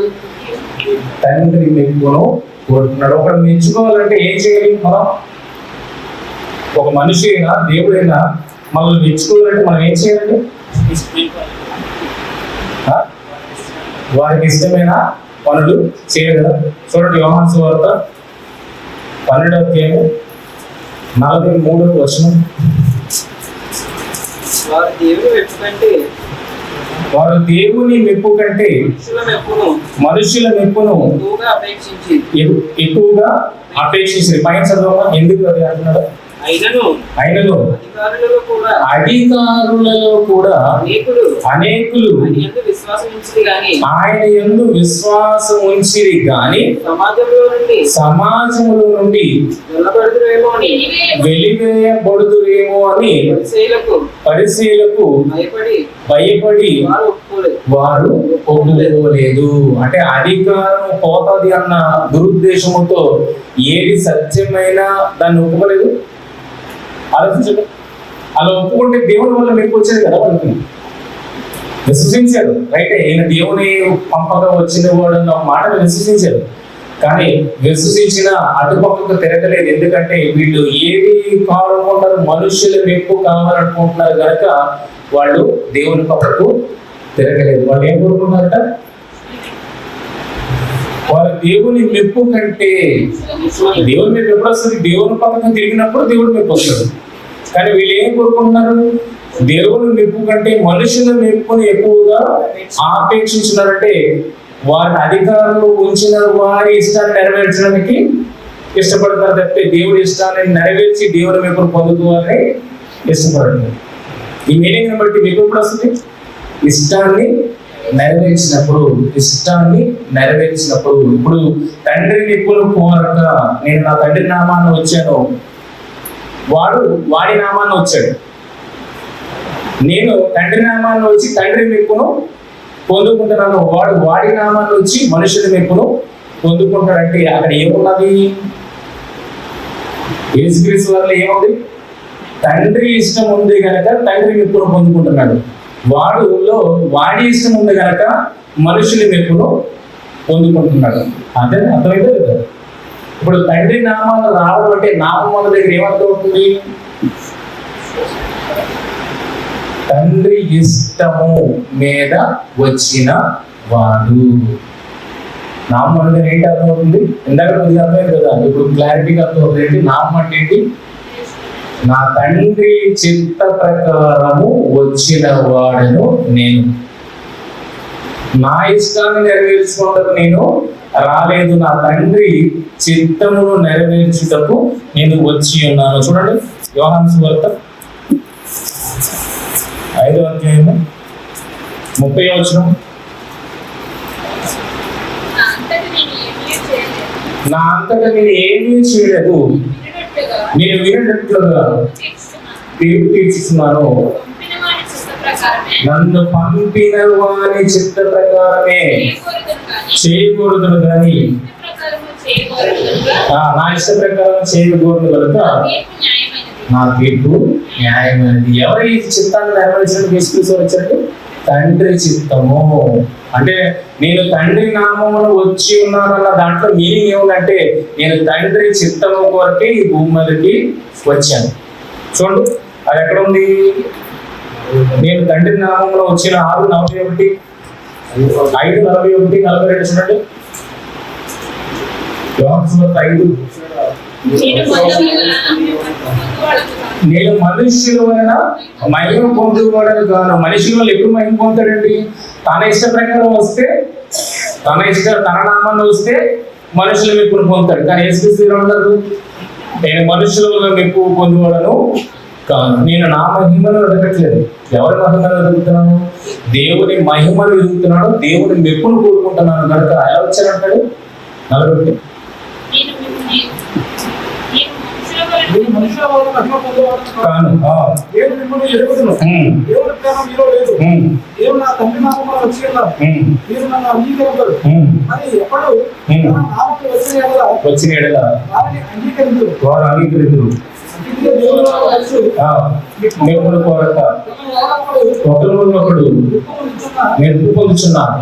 తండ్రి మెప్పును కోరుతున్నాడు. ఒకటి మెచ్చుకోవాలంటే ఏం చేయాలి? మనం ఒక మనిషి అయినా దేవుడైనా మనల్ని మెచ్చుకోవాలంటే మనం ఏం చేయాలండి? వారికి ఇష్టమైన పనులు చేయాలి కదా. చూడండి, యోహాను సువార్త 12వ అధ్యాయం 43వ వచనం. వారు దేవుని మెప్పు కంటే మనుషుల మెప్పును ఎక్కువగా అపేక్షించి. పైన చదవమా, ఎందుకు అది అంటున్నాడు? అయినను అధికారులలో కూడా అనేకులు ఆయన యందు విశ్వాసం ఉంచిరి గాని సమాజంలో నుండి వెలివేయబడుదురేమో అని పరిశీలకు భయపడి వారు ఒప్పుకోలేదు. అంటే అధికారం పోతుంది అన్న దురుద్దేశముతో ఏది సత్యమైనా దాన్ని ఒప్పుకోలేదు. ఆలోచించండి. అలా ఒప్పుకుంటే దేవుని వల్ల మెప్పు వచ్చేది కదా వాళ్ళకి. విశ్వసించారు. రైటే, ఈయన దేవుని పంపగా వచ్చిన వాడు అన్న ఒక మాటను విశ్వసించారు. కానీ విశ్వసించిన అటుపక్కకు తిరగలేదు. ఎందుకంటే వీళ్ళు ఏది కావాలనుకుంటారు, మనుషుల మెప్పు కావాలనుకుంటున్నారు కనుక వాళ్ళు దేవుని పక్కకు తిరగలేదు. వాళ్ళు ఏం కోరుకున్నారట? వారు దేవుని మెప్పు కంటే, దేవుని మెప్పు ఎప్పుడు వస్తుంది? దేవుని పక్కన తిరిగినప్పుడు దేవుని మెప్పు వస్తుంది. కానీ వీళ్ళు ఏం కోరుకుంటున్నారు? దేవుని మెప్పు కంటే మనుషుల మెప్పుని ఎక్కువగా ఆపేక్షించున్నారంటే వారిని అధికారంలో ఉంచిన వారి ఇష్టాన్ని నెరవేర్చడానికి ఇష్టపడతారు తప్పితే దేవుడి ఇష్టాన్ని నెరవేర్చి దేవుని మెప్పును పొందుకోవాలని ఇష్టపడతారు. ఈ మీనింగ్ని బట్టి మీకు ఎప్పుడు వస్తుంది? ఇష్టాన్ని నెరవేర్చినప్పుడు. ఇప్పుడు తండ్రి మెప్పును కోరక నేను నా తండ్రి నామాన్ని వచ్చాను, వాడు వాడి నామాన్ని వచ్చాడు. నేను తండ్రి నామాన్ని వచ్చి తండ్రి మెప్పును పొందుకుంటున్నాను, వాడు వాడి నామాన్ని వచ్చి మనుషుల మెప్పును పొందుకుంటాడంటే అక్కడ ఏమున్నది? యేసుక్రీస్తు వల్ల ఏముంది? తండ్రి ఇష్టం ఉంది కనుక తండ్రి మెప్పును పొందుకుంటున్నాడు. వాడులో వాడి ఇష్టం ఉంది కనుక మనుషుల మెప్పును పొందుకుంటున్నాడు. అంటే అర్థమైతే కదా? ఇప్పుడు తండ్రి నామాలు రావడం అంటే నామం మన దగ్గర ఏమర్థం అవుతుంది? తండ్రి ఇష్టము మీద వచ్చిన వాడు. నామం అంటే ఏంటి అర్థం అవుతుంది? ఇందాక కొద్దిగా అర్థమైంది కదా, ఇప్పుడు క్లారిటీగా అర్థం అవుతుంది. ఏంటి నామం అంటే? ఏంటి? నా తండ్రి చిత్త ప్రకారము వచ్చిన వాడను నేను. నా ఇష్టాన్ని నెరవేర్చుకోవడం నేను రాలేదు, నా తండ్రి చిత్తమును నెరవేర్చుటకు నేను వచ్చి ఉన్నాను. చూడండి, యోహాను సువార్త 5వ అధ్యాయము 30వ వచనం. నా అంతటా నేను ఏమీ చేయలేదు, నేను వినట్లుగా తీర్పు తీర్చుతున్నాను. నన్ను పంపిన వారి చిత్త ప్రకారమే చేయకూడదు కానీ నా ఇష్ట ప్రకారం చేయకూడదు కనుక నా తీర్పు న్యాయమైనది. ఎవరి చిత్తాన్ని నెరవేర్చడానికి యేసుక్రీస్తు వచ్చారంటే తండ్రి చిత్తము. అంటే నేను తండ్రి నామమును వచ్చి ఉన్నానన్న దాంట్లో మీనింగ్ ఏముందంటే నేను తండ్రి చిత్తము కొరకే ఈ భూమి మీదకి వచ్చాను. చూడండి, అది ఎక్కడ ఉంది? నేను తండ్రి నామంలో వచ్చిన 6:41, 5:41, 42 చూడండి. యోహాను సువార్త 5. నేను మనుష్యుల వలన మహిమ పొందుకోవడానికి కాను. మనుషుల వల్ల ఎప్పుడు మహిమ పొందుతాడండి? తన ఇష్ట ప్రకారం వస్తే, తన నామాన్ని వస్తే మనుషుల మెప్పును పొందుతాడు. కానీ యేసుక్రీస్తు ఏమంటారు? నేను మనుషుల వల్ల మెప్పు పొందుకోవడను కాను, నేను నా మహిమను వెతకట్లేదు. ఎవరి మహిమను వెతుకుతున్నాను? దేవుని మహిమను వెతుకుతున్నాను, దేవుని మెప్పును కోరుకుంటున్నాను కనుక ఎలా వచ్చానంటాడు? 41. కాను, దేవుడు మిమ్మల్ని ఎరుగుదును, దేవుని ప్రేమ మీలో లేదు, దేవుడు నా తండ్రి నామమున వచ్చి ఉన్నారు, మీరు నన్ను అంగీకరించరు అని ఎప్పుడు తన నామమున వచ్చిన ఎడల వారిని అంగీకరించరు. మెప్పును కోరక ఒకరినొకడు మెప్పు పొందుచున్నారు,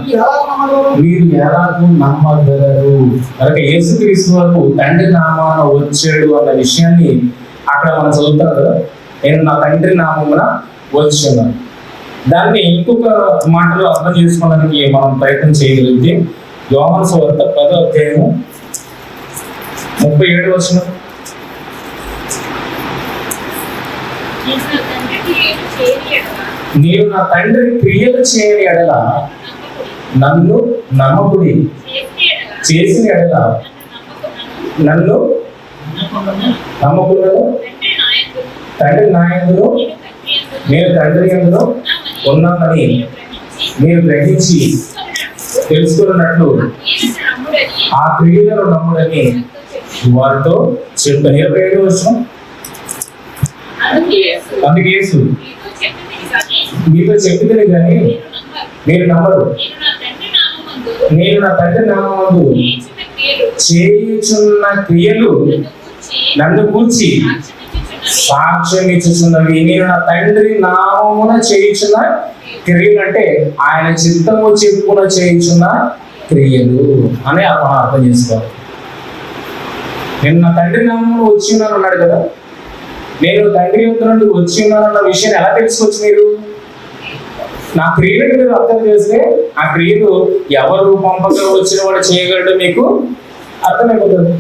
మీరు ఎలాగూ నమ్మగలరు. కనుక యేసుక్రీస్తు వరకు తండ్రి నామాన వచ్చాడు అన్న విషయాన్ని అక్కడ మనం చదువుతాం కదా. నేను నా తండ్రి నామమున వచ్చి ఉన్నాను. దాన్ని ఇంకొక మాటలో అర్థం చేసుకోవడానికి మనం ప్రయత్నం చేయగలిగితే యోహాను సువార్త 10వ అధ్యాయము 37వ వచనం. నీవు నా తండ్రి క్రియలు చేయని ఎడల నన్ను నమ్మకుడి, చేసిన ఎడల నన్ను నమ్మకులను. తండ్రి నా యందును నేను తండ్రి యందును ఉన్నానని మీరు గ్రహించి తెలుసుకున్నట్లు ఆ క్రియలను నమ్ముడని వారితో చెప్పాను. 27వ వచనం. అందుకే యేసు మీతో చెప్పింది కానీ మీరు నమ్మరు. నేను నా తండ్రి నామమందు చేయుచున్న క్రియలు నన్ను కూర్చి సాక్ష్యం ఇచ్చుచున్నవి. నేను నా తండ్రి నామమున చేయుచున్న క్రియలు అంటే ఆయన చిత్తము చెప్పున చేయుచున్న క్రియలు అని మనం అర్థం చేసుకోవాలి. నేను నా తండ్రి నామమున వచ్చి ఉన్నాను అన్నాడు కదా. నేను తండ్రి యొద్ద నుండి వచ్చి ఉన్నానన్న విషయాన్ని ఎలా తెలుసుకోవచ్చు మీరు? నా క్రియలకు మీరు అర్థం చేస్తే ఆ క్రియలు ఎవరు పంపగా వచ్చిన వాడు చేయగలడు మీకు అర్థమైపోతుంది.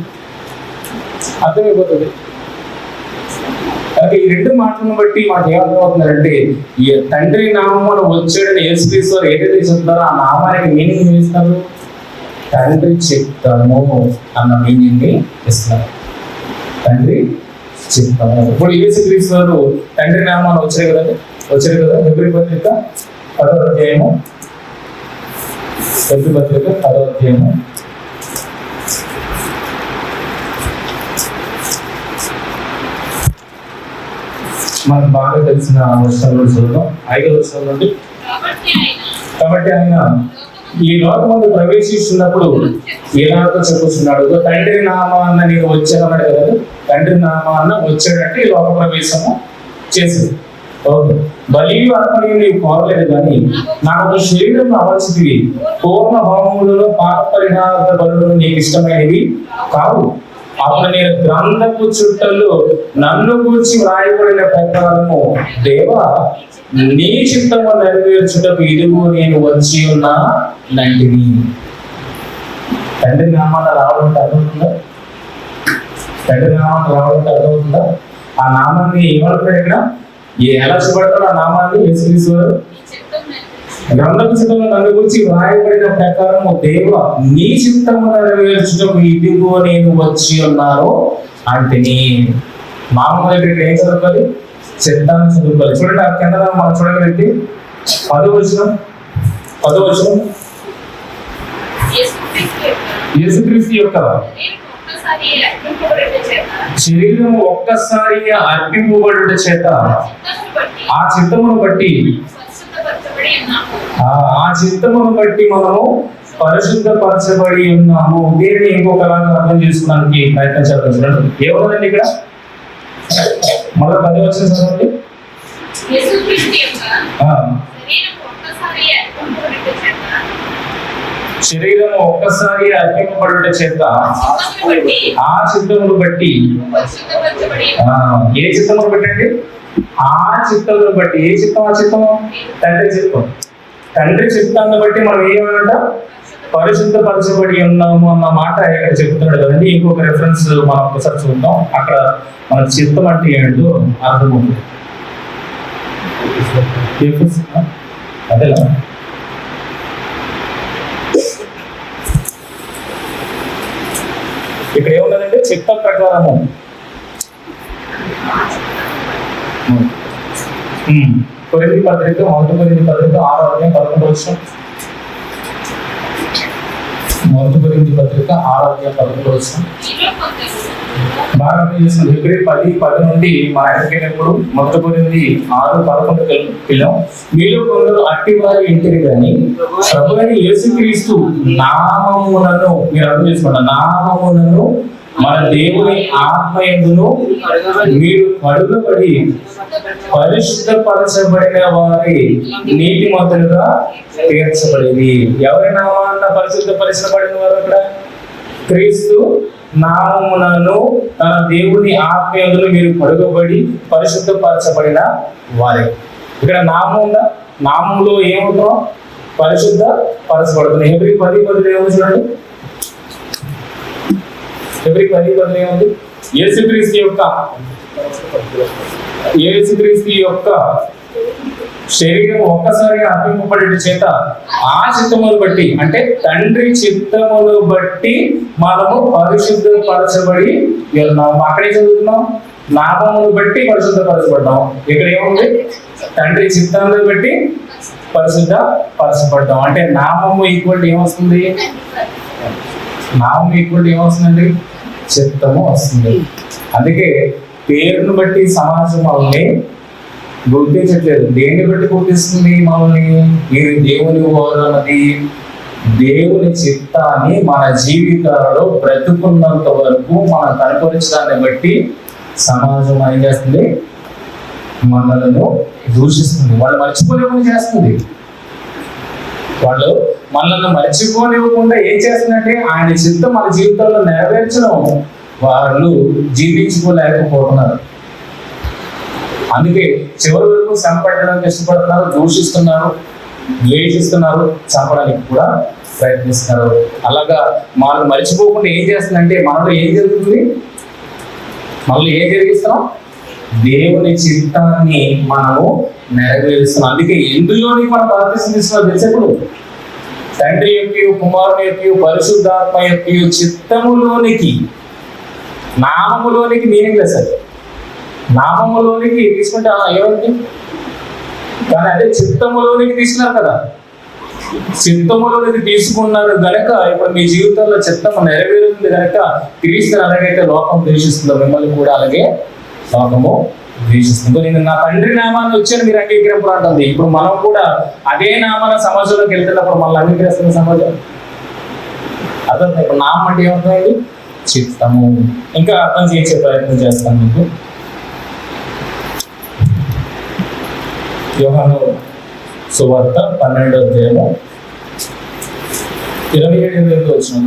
అలాగే ఈ రెండు మాటలను బట్టి మాకు ఏమర్థమవుతుందంటే ఈ తండ్రి నామమున వచ్చాడని యేసుక్రీస్తు వారు ఏదైతే చెప్తారో ఆ నామానికి మీనింగ్ ఏమి ఇస్తారు? తండ్రి చిత్తము అన్న మీనింగ్ ని ఇస్తున్నారు. తండ్రి చిత్తము. ఇప్పుడు యేసుక్రీస్తు వారు తండ్రి నామాన వచ్చారు కదా. హెబ్రీ పత్రిక 10వ అధ్యాయము. హెబ్రీ పత్రిక 10వ అధ్యాయము. మనకు బాగా తెలిసిన వర్షాలు చూద్దాం. 5వ వచనం నుండి. కాబట్టి ఆయన ఈ లోకమందు ప్రవేశిస్తున్నప్పుడు ఎలాగో చెప్పుతున్నాడు, తండ్రి నామాన్న నేను వచ్చాను అన్నాడు కదా. తండ్రి నామాన్న వచ్చాడంటే ఈ లోక ప్రవేశము చేసింది. ఓకే, బలియు అర్పణలు నీవు కోరలేదు కానీ నాకు శరీరం అవ్వాల్సింది. పూర్ణ హోమములలో పాప పరిహార బలులు నీకు ఇష్టమైనవి కావు. అప్పుడు నేను గ్రంథపు చుట్టలు నన్ను గూర్చి వ్రాయబడిన ప్రకారము దేవా నీ చిత్తము నెరవేర్చుటకు ఇదిగో నేను వచ్చి ఉన్నా నంటిని. తండ్రి నామాన రావడం అర్థమవుతుందా? తండ్రి నామాన రావడం అర్థమవుతుందా? ఆ నామాన్ని ఏమంటారు ఇక్కడ? ఎలా చూపడతారు ఆ నామాన్ని? యేసుక్రీస్తు వారు గ్రంథపు చుట్టలో నన్ను గురించి వ్రాయబడిన ప్రకారము దేవ నీ చిత్తము నెరవేర్చుటకు ఇదిగో నేను వచ్చి ఉన్నాను అంటే మామూలు దగ్గర ఏం చదువుకోవాలి? చిత్తాన్ని చదువుకోవాలి. చూడండి ఆ కింద మనం చూడగలిగితే 10వ వచనం. యేసుక్రీస్తు యొక్క శరీరం ఒక్కసారి అర్పింపబడుట చేత ఆ చిత్తమును బట్టి మనము పరిశుద్ధపరచబడి ఉన్నాము. దీనిని ఇంకొకలాగా అర్థం చేసుకోవడానికి ప్రయత్నం చేద్దాం. ఏమన్నదండి ఇక్కడ? మళ్ళీ 10వ వచనం చదవండి. శరీరం ఒక్కసారి అర్పింపబడుట చేత ఆ చిత్తమును బట్టి ఏ చిత్తమును బట్టి అండి? ఆ చిత్తమును బట్టి. ఏ చిత్తం? ఆ చిత్తం తండ్రి చిత్తం. తండ్రి చిత్తాన్ని బట్టి మనం ఏమంట? పరిశుద్ధపరచబడి ఉన్నాము అన్న మాట ఇక్కడ చెప్తున్నాడు కదండి. ఇంకొక రెఫరెన్స్ మనం ఒకసారి చూద్దాం. అక్కడ మన చిత్తం అంటే ఏంటో అర్థమవుతుంది. అదేలా ఇక్కడ ఏమున్నదంటే చిత్త ప్రకారము. కొరింథీ పత్రిక 1 కొరింథీ పత్రిక 6వ అధ్యాయం 11వ వచనం. 1 కొరింథీ పత్రిక 6వ అధ్యాయం 11వ వచనం. బాగా చేసిన హెబ్రీ 10 నుండి మన ఎక్కడికెళ్ళినప్పుడు 1 కొరింథీ 6:11 వెళ్ళాం. మీలో కొందరు అట్టి వారి ఇంటిని కానీ ప్రభువైన యేసుక్రీస్తు నామమునను, మీరు అర్థం చేసుకోండి, నామమునను మన దేవుని ఆత్మయందును మీరు కడుగబడి పరిశుద్ధపరచబడిన వారి నీతిమంతులుగా తీర్చబడేది. ఎవరి నామాన్న పరిశుద్ధపరచబడిన వారు? అక్కడ క్రీస్తు నామమునను తన దేవుని ఆత్మయందును మీరు కడుగబడి పరిశుద్ధపరచబడిన వారే. ఇక్కడ నామం ఉందా? నామంలో ఏమవుతాం? పరిశుద్ధ పరచబడుతుంది. హెబ్రీ 10:10 ఏమో చూడండి. హెబ్రీ 10:10 ఏముంది? యేసుక్రీస్తు యొక్క శరీరం ఒక్కసారిగా అర్పింపబడే చేత ఆ చిత్తమును బట్టి, అంటే తండ్రి చిత్తమును బట్టి మనము పరిశుద్ధపరచబడి ఉన్నాము. అక్కడే చదువుతున్నాం, నామమును బట్టి పరిశుద్ధపరచబడ్డాం. ఇక్కడ ఏముంది? తండ్రి చిత్తాన్ని బట్టి పరిశుద్ధపరచబడ్డాం. అంటే నామము ఈక్వల్ ఏమొస్తుంది? నామం ఈక్వల్ ఏమొస్తుందండి? చిత్తము వస్తుంది. అందుకే పేరును బట్టి సమాజం మనల్ని గుర్తించట్లేదు. దేన్ని బట్టి గుర్తిస్తుంది మనల్ని? మీరు దేవుని వారు అన్నది దేవుని చిత్తాన్ని మన జీవితాలలో బ్రతుకున్నంత వరకు మనం కనపరచడాన్ని బట్టి సమాజం ఏం చేస్తుంది? మనలను దూషిస్తుంది. వాళ్ళు మర్చిపోలేకుండా చేస్తుంది. వాళ్ళు మనల్ని మర్చిపోనివ్వకుండా ఏం చేస్తుందంటే ఆయన చిత్తం మన జీవితంలో నెరవేర్చడం వాళ్ళు జీవించుకోలేకపోతున్నారు. అందుకే చివరి వరకు చంపడానికి ఇష్టపడుతున్నారు, దూషిస్తున్నారు, ద్వేషిస్తున్నారు, చంపడానికి కూడా ప్రయత్నిస్తున్నారు. అలాగా మనం మర్చిపోకుండా ఏం చేస్తుందంటే మనలో ఏం జరుగుతుంది? మనలో ఏం జరిగిస్తాం? దేవుని చిత్తాన్ని మనము నెరవేరుస్తున్నాం. అందుకే ఎందులోని మనం బాప్తిసం తీసుకున్నా తెలిసేప్పుడు తండ్రి యొక్క, కుమారుని యొక్క, పరిశుద్ధాత్మ యొక్క చిత్తములోనికి, నామములోనికి మీనింగ్ లేదు సార్. నామములోనికి తీసుకుంటే ఏమంది? కానీ అదే చిత్తములోనికి తీసుకున్నారు కదా. చిత్తములోనికి తీసుకున్నారు గనక ఇప్పుడు మీ జీవితంలో చిత్తము నెరవేరుతుంది గనక క్రీస్తుని అలాగైతే లోకం ద్వేషిస్తుందో మిమ్మల్ని కూడా అలాగే లోకము ద్వేషిస్తుంది. నేను నా తండ్రి నామాన్ని వచ్చాను మీరు అంగీకరింపుడు అంటుంది. ఇప్పుడు మనం కూడా అదే నామాన సమాజంలోకి వెళ్తున్నప్పుడు మనల్ని అంగీకరిస్తున్న సమాజం అర్థం. ఇప్పుడు నామం అంటే ఏమవుతుంది? చిత్తము. ఇంకా అర్థం చేసే ప్రయత్నం చేస్తాను మీకు. యోహాను సువార్త 12వ అధ్యాయము 27 వచ్చిన.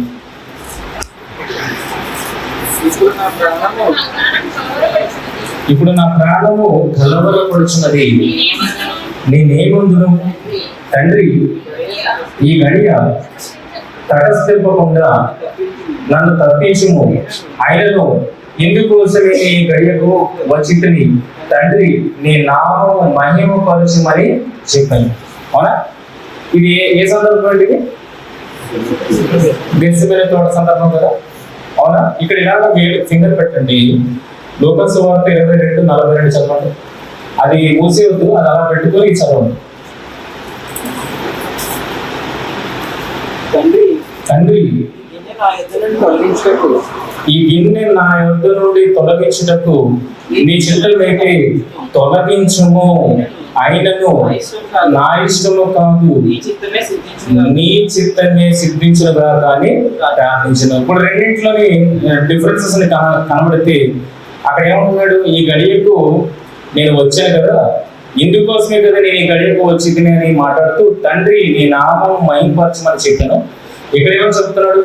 ఇప్పుడు నా ప్రాణము కలవరపడుచున్నది, నేనేమందును తండ్రి ఈ గడియ తటస్థింపకుండా నన్ను తప్పించుము. ఆయనను ఇందుకోసమే ఈ గడియకు వచ్చితిని తండ్రి నీ నామము మహిమపరచుమని చెప్పాను. అవునా? ఇది ఏ సందర్భం అండి? ఇది గెత్సెమనే తోట సందర్భం కదా. అవునా? ఇక్కడ ఇలా ఫింగర్ పెట్టండి. లూకా సువార్త 22:42 చదవండి. అది మూసేవద్దు, అది అలా పెట్టుకొని చదవండి. తండ్రి ఈ గిన్నె నా యొద్ద నుండి తొలగించుటకు నీ చిత్తమైతే తొలగించుము. అయినను నా ఇష్టము కాదు నీ చిత్తమే సిద్ధించునుగా కానీ ప్రార్థించను. ఇప్పుడు రెండింటిలోని డిఫరెన్సెస్ కనబడితే అక్కడ ఏమంటున్నాడు? ఈ గడియకు నేను వచ్చాను కదా, ఇందుకోసమే కదా నేను ఈ గడియకు వచ్చింది అని మాట్లాడుతూ తండ్రి నీ నామం మహిమపరచమని చెప్పాను. ఇక్కడ ఏమని చెప్తున్నాడు?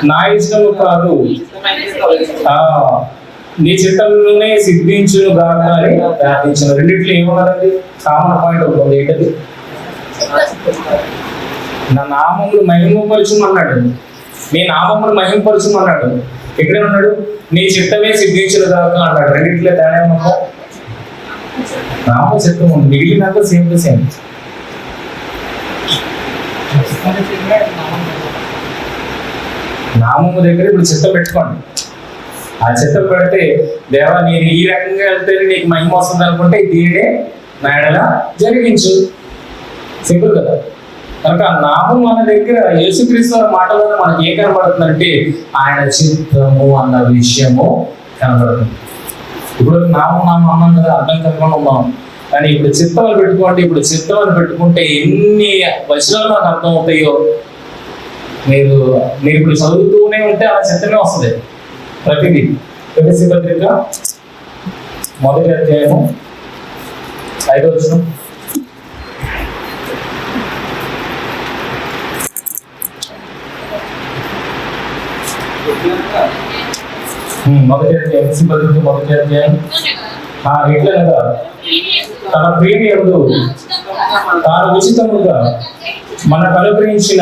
నా ఇష్టము కాదు నీ చిత్తంలోనే సిద్ధించును గాక అని ప్రార్థించను. రెండిట్లో ఏమన్నారండి? కామన్ పాయింట్ అవుతుంది. ఏంటది? నా నామములు మహిమపరచుమన్నాడు, నీ నామములు మహిమపరచుమన్నాడు. ఎక్కడే ఉన్నాడు? నీ చిత్తమే సిద్ధించును గాక అన్నాడు. రెండిట్లో తేడా ఏమన్నా? నామ చిత్తం ఉంది, మిగిలినంత సేమ్ టు సేమ్. నామము దగ్గర ఇప్పుడు చిత్తం పెట్టుకోండి. ఆ చిత్తం పెడితే దేవా నేను ఈ రకంగా వెళ్తే నీకు మహిమ వస్తుంది అనుకుంటే దీనినే మేడల జరిగించు. సింపుల్ కదా. కనుక నామం మన దగ్గర యేసుక్రీస్తు మాటలలో మనకి ఏం కనబడుతుందంటే ఆయన చిత్తము అన్న విషయము కనబడుతుంది. ఇప్పుడు నామం అన్నాం కదా, అర్థం కలగకుండా ఉన్నాం. కానీ ఇప్పుడు చిత్తం అని పెట్టుకోండి. ఇప్పుడు చిత్తం అని పెట్టుకుంటే ఎన్ని వచనాలు నాకు అర్థం అవుతాయో మీరు ఇప్పుడు చదువుతూనే ఉంటే ఆ చిత్తమే వస్తుంది ప్రతిదీ. ఎఫెసీ పత్రిక 1వ అధ్యాయము 5వ వచనం. మొదటి అధ్యాయం, ఎఫెసీ పత్రిక 1వ అధ్యాయం. ఎట్లనగా తన ప్రేమియందు తాను ఉచితముగా మనకు అనుగ్రహించిన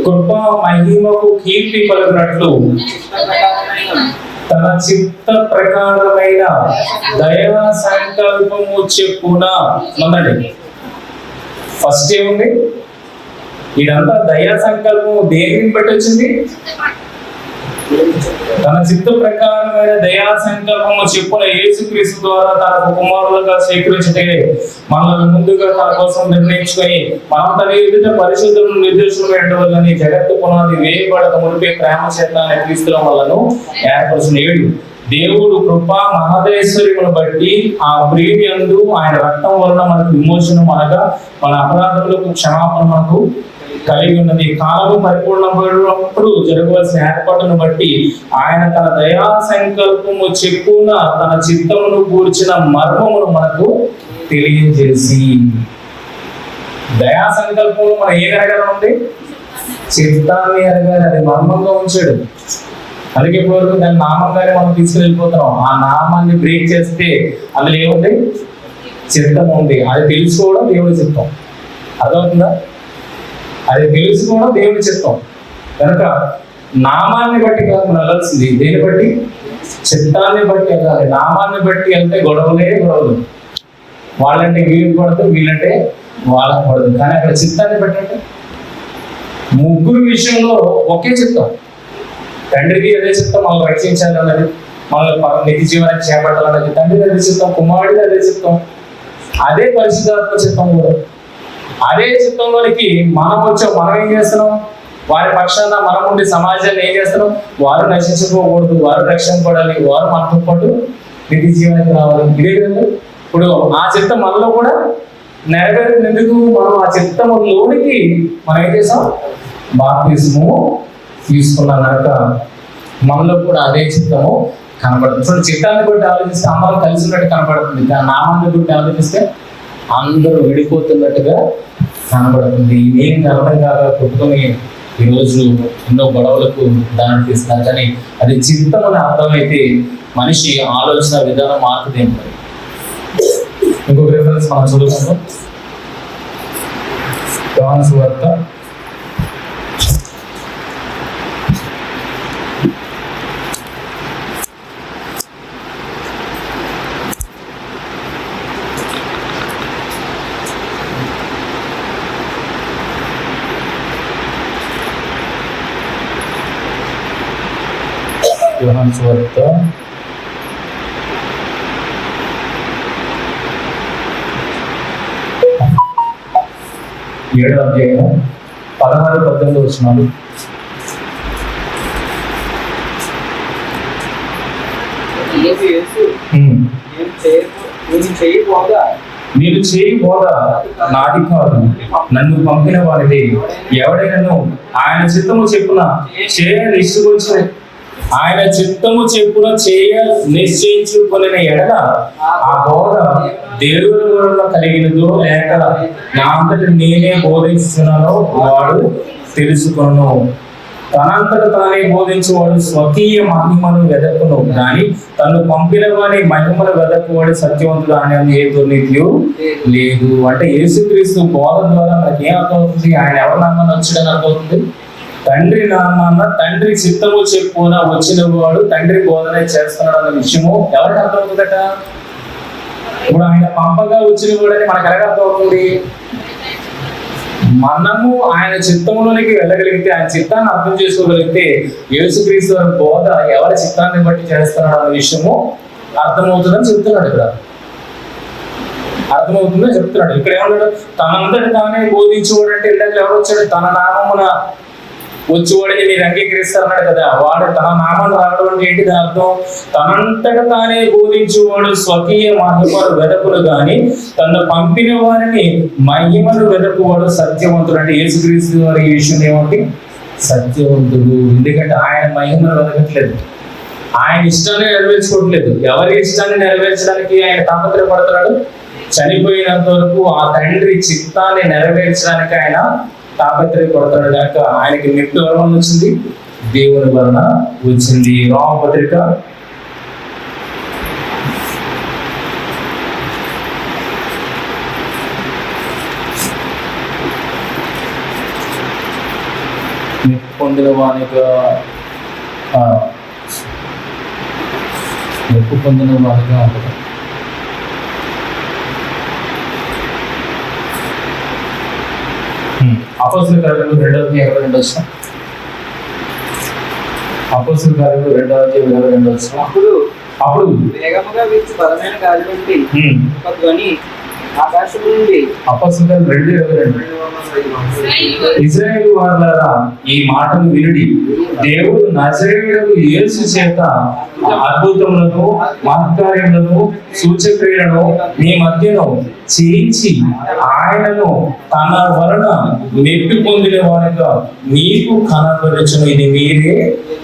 కృప మహిమకు కీర్తి కలుగునట్లు తన చిత్త ప్రకారమైన దయా సంకల్పము చెప్పున. నమ్మండి, ఫస్ట్ ఏముంది? ఇదంతా దయా సంకల్పం దేనిని బట్టి వచ్చింది? తన చిత్త ప్రకారమైన దయా సంకల్పము చెప్పున యేసుక్రీస్తు ద్వారా తనకు కుమారులుగా స్వీకరించటే మనల్ని ముందుగా తన కోసం నిర్ణయించుకొని మనం తన ఎదుట పరిశుద్ధులను నిర్దేశులు ఉండవాలని జగత్తు పునాది వేయబడక మునిపే ప్రేమ చేత క్రీస్తుల వల్లను ఏర్పరిచిన 7 దేవుడు కృప మహదేశ్వరిని బట్టి ఆ ప్రీతియందు ఆయన రక్తం వలన మనకు విమోచనం అనగా మన అపరాధములకు క్షమాపణ మనకు కలిగి ఉన్నది. కాలము పరిపూర్ణమైనప్పుడు జరగవలసిన ఏర్పాటును బట్టి ఆయన తన దయా సంకల్పము చెప్పున తన చిత్తమును కూర్చిన మర్మమును మనకు తెలియజేసి, దయా సంకల్పంలో మనం ఏం ఎరగాలి ఉంది? చిత్తాన్ని ఎరగాలి. అది మర్మంగా ఉంచాడు. అందుకే ఇప్పటివరకు దాని నామంగానే మనం తీసుకుని వెళ్ళిపోతున్నాం. ఆ నామాన్ని బ్రేక్ చేస్తే అందులో ఏముంది? చిత్తం ఉంది. అది తెలుసుకోవడం దేవుడి చిత్తం. అర్థమవుతుందా? అది తెలుసుకోవడం దేవుడి చిత్తం. కనుక నామాన్ని బట్టి కాదు వెళ్ళాల్సింది. దేన్ని బట్టి? చిత్తాన్ని బట్టి వెళ్ళాలి. నామాన్ని బట్టి వెళ్తే గొడవలే గొడవలు. వాళ్ళంటే వీళ్ళకి పడదు, వీళ్ళంటే వాళ్ళకి పడదు. కానీ అక్కడ చిత్తాన్ని బట్టి ముగ్గురు విషయంలో ఒకే చిత్తం. తండ్రికి అదే చిత్తం, మనం రక్షించాలన్నది, మనల్ని నిత్య జీవనాన్ని చేపట్టాలన్నది తండ్రికి అదే చిత్తం, కుమారుడికి అదే చిత్తం, అదే పరిశుద్ధాత్మ చిత్తం కూడా. అదే చిత్తంలోనికి మనం వచ్చాం. మనం ఏం చేస్తున్నాం? వారి పక్షాన మనం ఉండి సమాజాన్ని ఏం చేస్తున్నాం? వారు నశించుకోకూడదు, వారు రక్షింపబడాలి, వారు మనతో పాటు నిత్య జీవనానికి రావాలి. ఇదే కదా ఇప్పుడు ఆ చిత్తం మనలో కూడా నెరవేరేందుకు మనం ఆ చిత్తములోనికి మనం ఏం చేసాం? బాప్తిస్మము తీసుకున్నాం. కనుక మనలో కూడా అదే చిత్తము కనబడుతుంది. చూడండి, చిత్తాన్ని బట్టి ఆలోచిస్తే అందరం కలిసి ఉన్నట్టు కనబడుతుంది. కానీ నామాన్ని బట్టి ఆలోచిస్తే అందరూ విడిపోతున్నట్టుగా కనబడుతుంది. నేను అర్థం కాక కొట్టుకొని ఈరోజు ఎన్నో గొడవలకు దారి తీస్తున్నారు. కానీ అది చిత్తం అని అర్థమైతే మనిషి ఆలోచన విధానం మారుతుంది. ఇంకొక రిఫరెన్స్ మనం చదువుకుందాం. యోహాను సువార్త 7వ అధ్యాయం 16-18 వచనాలు. నేను చేయబోదా నాది కాదు, నన్ను పంపిన వారిది. ఎవడైనా ఆయన చిత్తము చెప్పున చేయ నిశ్చయించు, ఆయన చిత్తము చెప్పున చేయ నిశ్చయించుకునే ఎడల ఆ బోధ దేవుని వలన కలిగినదో లేక నా అంతటి నేనే బోధిస్తున్నానో వాడు తెలుసుకొను. తనంతట తానే బోధించేవాడు స్వకీయ మహిమను వెదకును, కానీ తను పంపిన వాని మహిమను వెదకువాడు సత్యవంతుడు అని ఏ దుర్నీతియు లేదు. అంటే యేసుక్రీస్తు బోధ ద్వారా మనకి ఏం అర్థమవుతుంది? ఆయన ఎవరి నామాన్ని వచ్చాడని అర్థమవుతుంది? తండ్రి నామాన్న తండ్రి చిత్తము చెప్పున వచ్చిన వాడు తండ్రి బోధన చేస్తున్నాడు అన్న విషయము ఎవరికి అర్థమవుతుందట? ఇప్పుడు ఆయన పంపగా వచ్చిన వాడని మనకు ఎలాగ అర్థమవుతుంది? మనము ఆయన చిత్తంలోనికి వెళ్ళగలిగితే, ఆయన చిత్తాన్ని అర్థం చేసుకోగలిగితే యేసుక్రీస్తు వారి బోధ ఎవరి చిత్తాన్ని బట్టి చేస్తున్నాడు అన్న విషయము అర్థమవుతుందని చెప్తున్నాడు. ఇక్కడ అర్థమవుతుందని చెప్తున్నాడు. ఇక్కడ ఏమన్నాడు? తనంతటి తానే బోధించేవాడు అంటే ఇందాక ఎవరు వచ్చాడు? తన నామమున వచ్చేవాడిని మీరు అంగీకరిస్తారన్నాడు కదా. వాడు తన నామాన్ని రావడం అంటే ఏంటి? దాని అర్థం తనంతట తానే బోధించేవాడు స్వకీయ మహిమను వెదకును, కానీ తను పంపిన వారిని మహిమను వెదకువాడు సత్యవంతుడు. అంటే యేసుక్రీస్తు వారి ఈ విషయం ఏమంటే సత్యవంతుడు. ఎందుకంటే ఆయన మహిమను వెదకట్లేదు, ఆయన ఇష్టాన్ని నెరవేర్చుకోవట్లేదు. ఎవరి ఇష్టాన్ని నెరవేర్చడానికి ఆయన తాపత్రయపడుతున్నాడు? చనిపోయినంత వరకు ఆ తండ్రి చిత్తాన్ని నెరవేర్చడానికి ఆయన తాపత్రయపడుతున్నాడు. కనుక ఆయనకి మెట్టు వలన వచ్చింది, దేవుని వలన వచ్చింది. రోమపత్రిక 10 పొందిన వానిగా మెప్పు పొందిన వానిగా ఉంటుంది. అపోస్తలుల కార్యములు 2వ అధ్యాయం 22వ వచనం. అపోస్తలుల కార్యములు 2వ అధ్యాయం 22వ వచనం. అప్పుడు వేగముగా వీచు బలమైన గాలి వంటి ఒక ధ్వని ఆకాశం నుండి అపొస్తలులు 2:22 ఇశ్రాయేలు వారులారా ఈ మాటలు వినుడి, దేవుడు నజరేయుడగు యేసు చేత అద్భుతములను మహత్కార్యములను సూచక్రియలను మీ మధ్యను చేయించి ఆయనను తన వలన మెప్పి పొందిన వారిగా మీకు కనబరచును. ఇది మీరే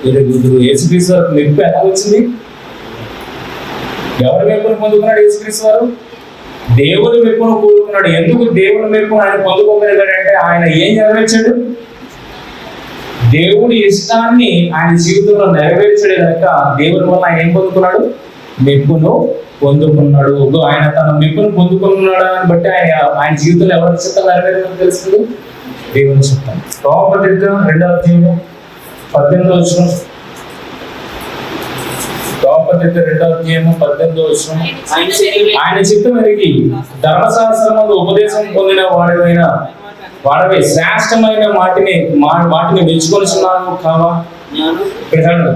ఎరుగుదురు. యేసుక్రీస్తు వారికి మెప్పు ఎలా వచ్చింది? ఎవరి మెప్పును పొందుకున్నాడు యేసుక్రీస్తు వారు? దేవుని మెప్పును కోరుకున్నాడు. ఎందుకు దేవుని మెప్పును ఆయన పొందుకోగలిగాడంటే ఆయన ఏం నెరవేర్చాడు? దేవుడి ఇష్టాన్ని ఆయన జీవితంలో నెరవేర్చాడు కనుక దేవుని వల్ల ఆయన ఏం పొందుకున్నాడు? మెప్పును పొందుకున్నాడు. ఆయన తన మెప్పును పొందుకున్నాడని బట్టి ఆయన జీవితంలో ఎవరి చిత్తం నెరవేరుతుందో తెలుస్తుంది? దేవుని చిత్తం. రోమపత్రిక 2వ అధ్యాయం 18వ వచనం. రోమపత్రిక 2వ అధ్యాయం 18వ వచనం. ఆయన చిత్తం ఎరిగి ధర్మశాస్త్రములో ఉపదేశం పొందిన వాడవే శ్రేష్టమైన వాటిని మెచ్చుకొనిచున్నాను కావా?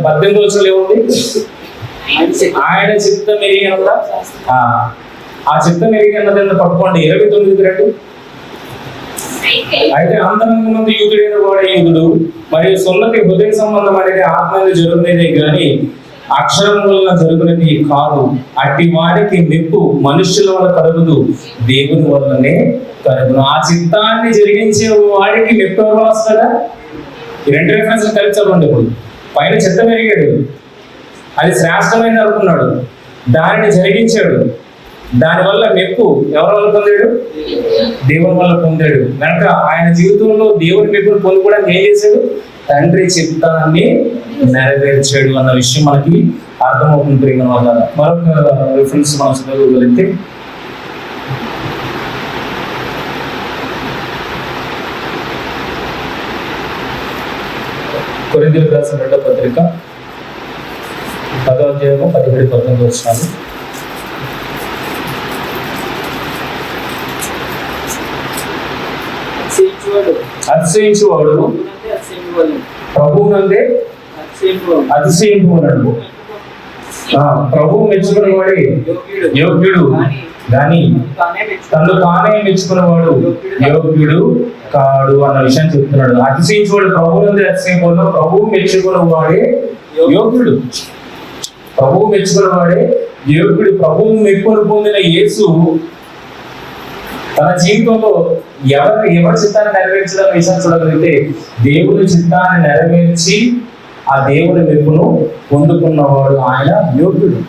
18వ వచనం ఏముంది? ఆయన చిత్తం ఎరిగి అన్నదా? ఆ చిత్తం ఎరిగి అన్నది పట్టుకోండి. 29కి రండి. అయితే అంతరంగమందు యూదుడైన వాడే యూదుడు, మరియు సున్నతి హృదయ సంబంధం అనేది ఆత్మ జరుగునేదే గాని అక్షరం వలన జరుగునది కాదు. అట్టి వారికి మెప్పు మనుష్యుల వల్ల కలుగుదు, దేవుని వల్లనే కలుగును. ఆ చిత్తాన్ని జరిగించే వాడికి మెప్పు ఎవరు వస్తాడా? ఈ 2 రిఫరెన్స్ కలిసి చదవండి. ఇప్పుడు పైన చిత్తం ఎరిగాడు, అది శ్రేష్టమైన అనుకున్నాడు, దానిని జరిగించాడు, దానివల్ల మెప్పు ఎవరి వల్ల పొందాడు? దేవుని వల్ల పొందాడు. కనుక ఆయన జీవితంలో దేవుని మెప్పును పొందుకోవడానికి ఏం చేశాడు? తండ్రి చిత్తాన్ని నెరవేర్చాడు అన్న విషయం మనకి అర్థమవుతుంది. ప్రేమ వల్ల మరొక రిఫరెన్స్ మనం చదవగలిగితే కొరింథీయులకు రాసిన 2వ పత్రిక 10వ అధ్యాయం 17-19 వచనాలు. అతిశయించువాడు ప్రభువునందే అతిశయింపునడు. ప్రభువు మెచ్చుకునేవాడే యోగ్యుడు కానీ తను తానే మెచ్చుకునేవాడు యోగ్యుడు కాడు అన్న విషయం చెప్తున్నాడు. అతిశయించువాడు ప్రభువునందే అతిశయింపును, ప్రభువు మెచ్చుకునేవాడే యోగ్యుడు. ప్రభువు మెచ్చుకునేవాడే యోగ్యుడు. ప్రభువు మెప్పును పొందిన యేసు తన జీవితంలో ఎవరి చిత్తాన్ని నెరవేర్చడం విషయం చూడగలిగితే దేవుని చిత్తాన్ని నెరవేర్చి ఆ దేవుని మెప్పును పొందుకున్నవాడు ఆయన యోగ్యుడు.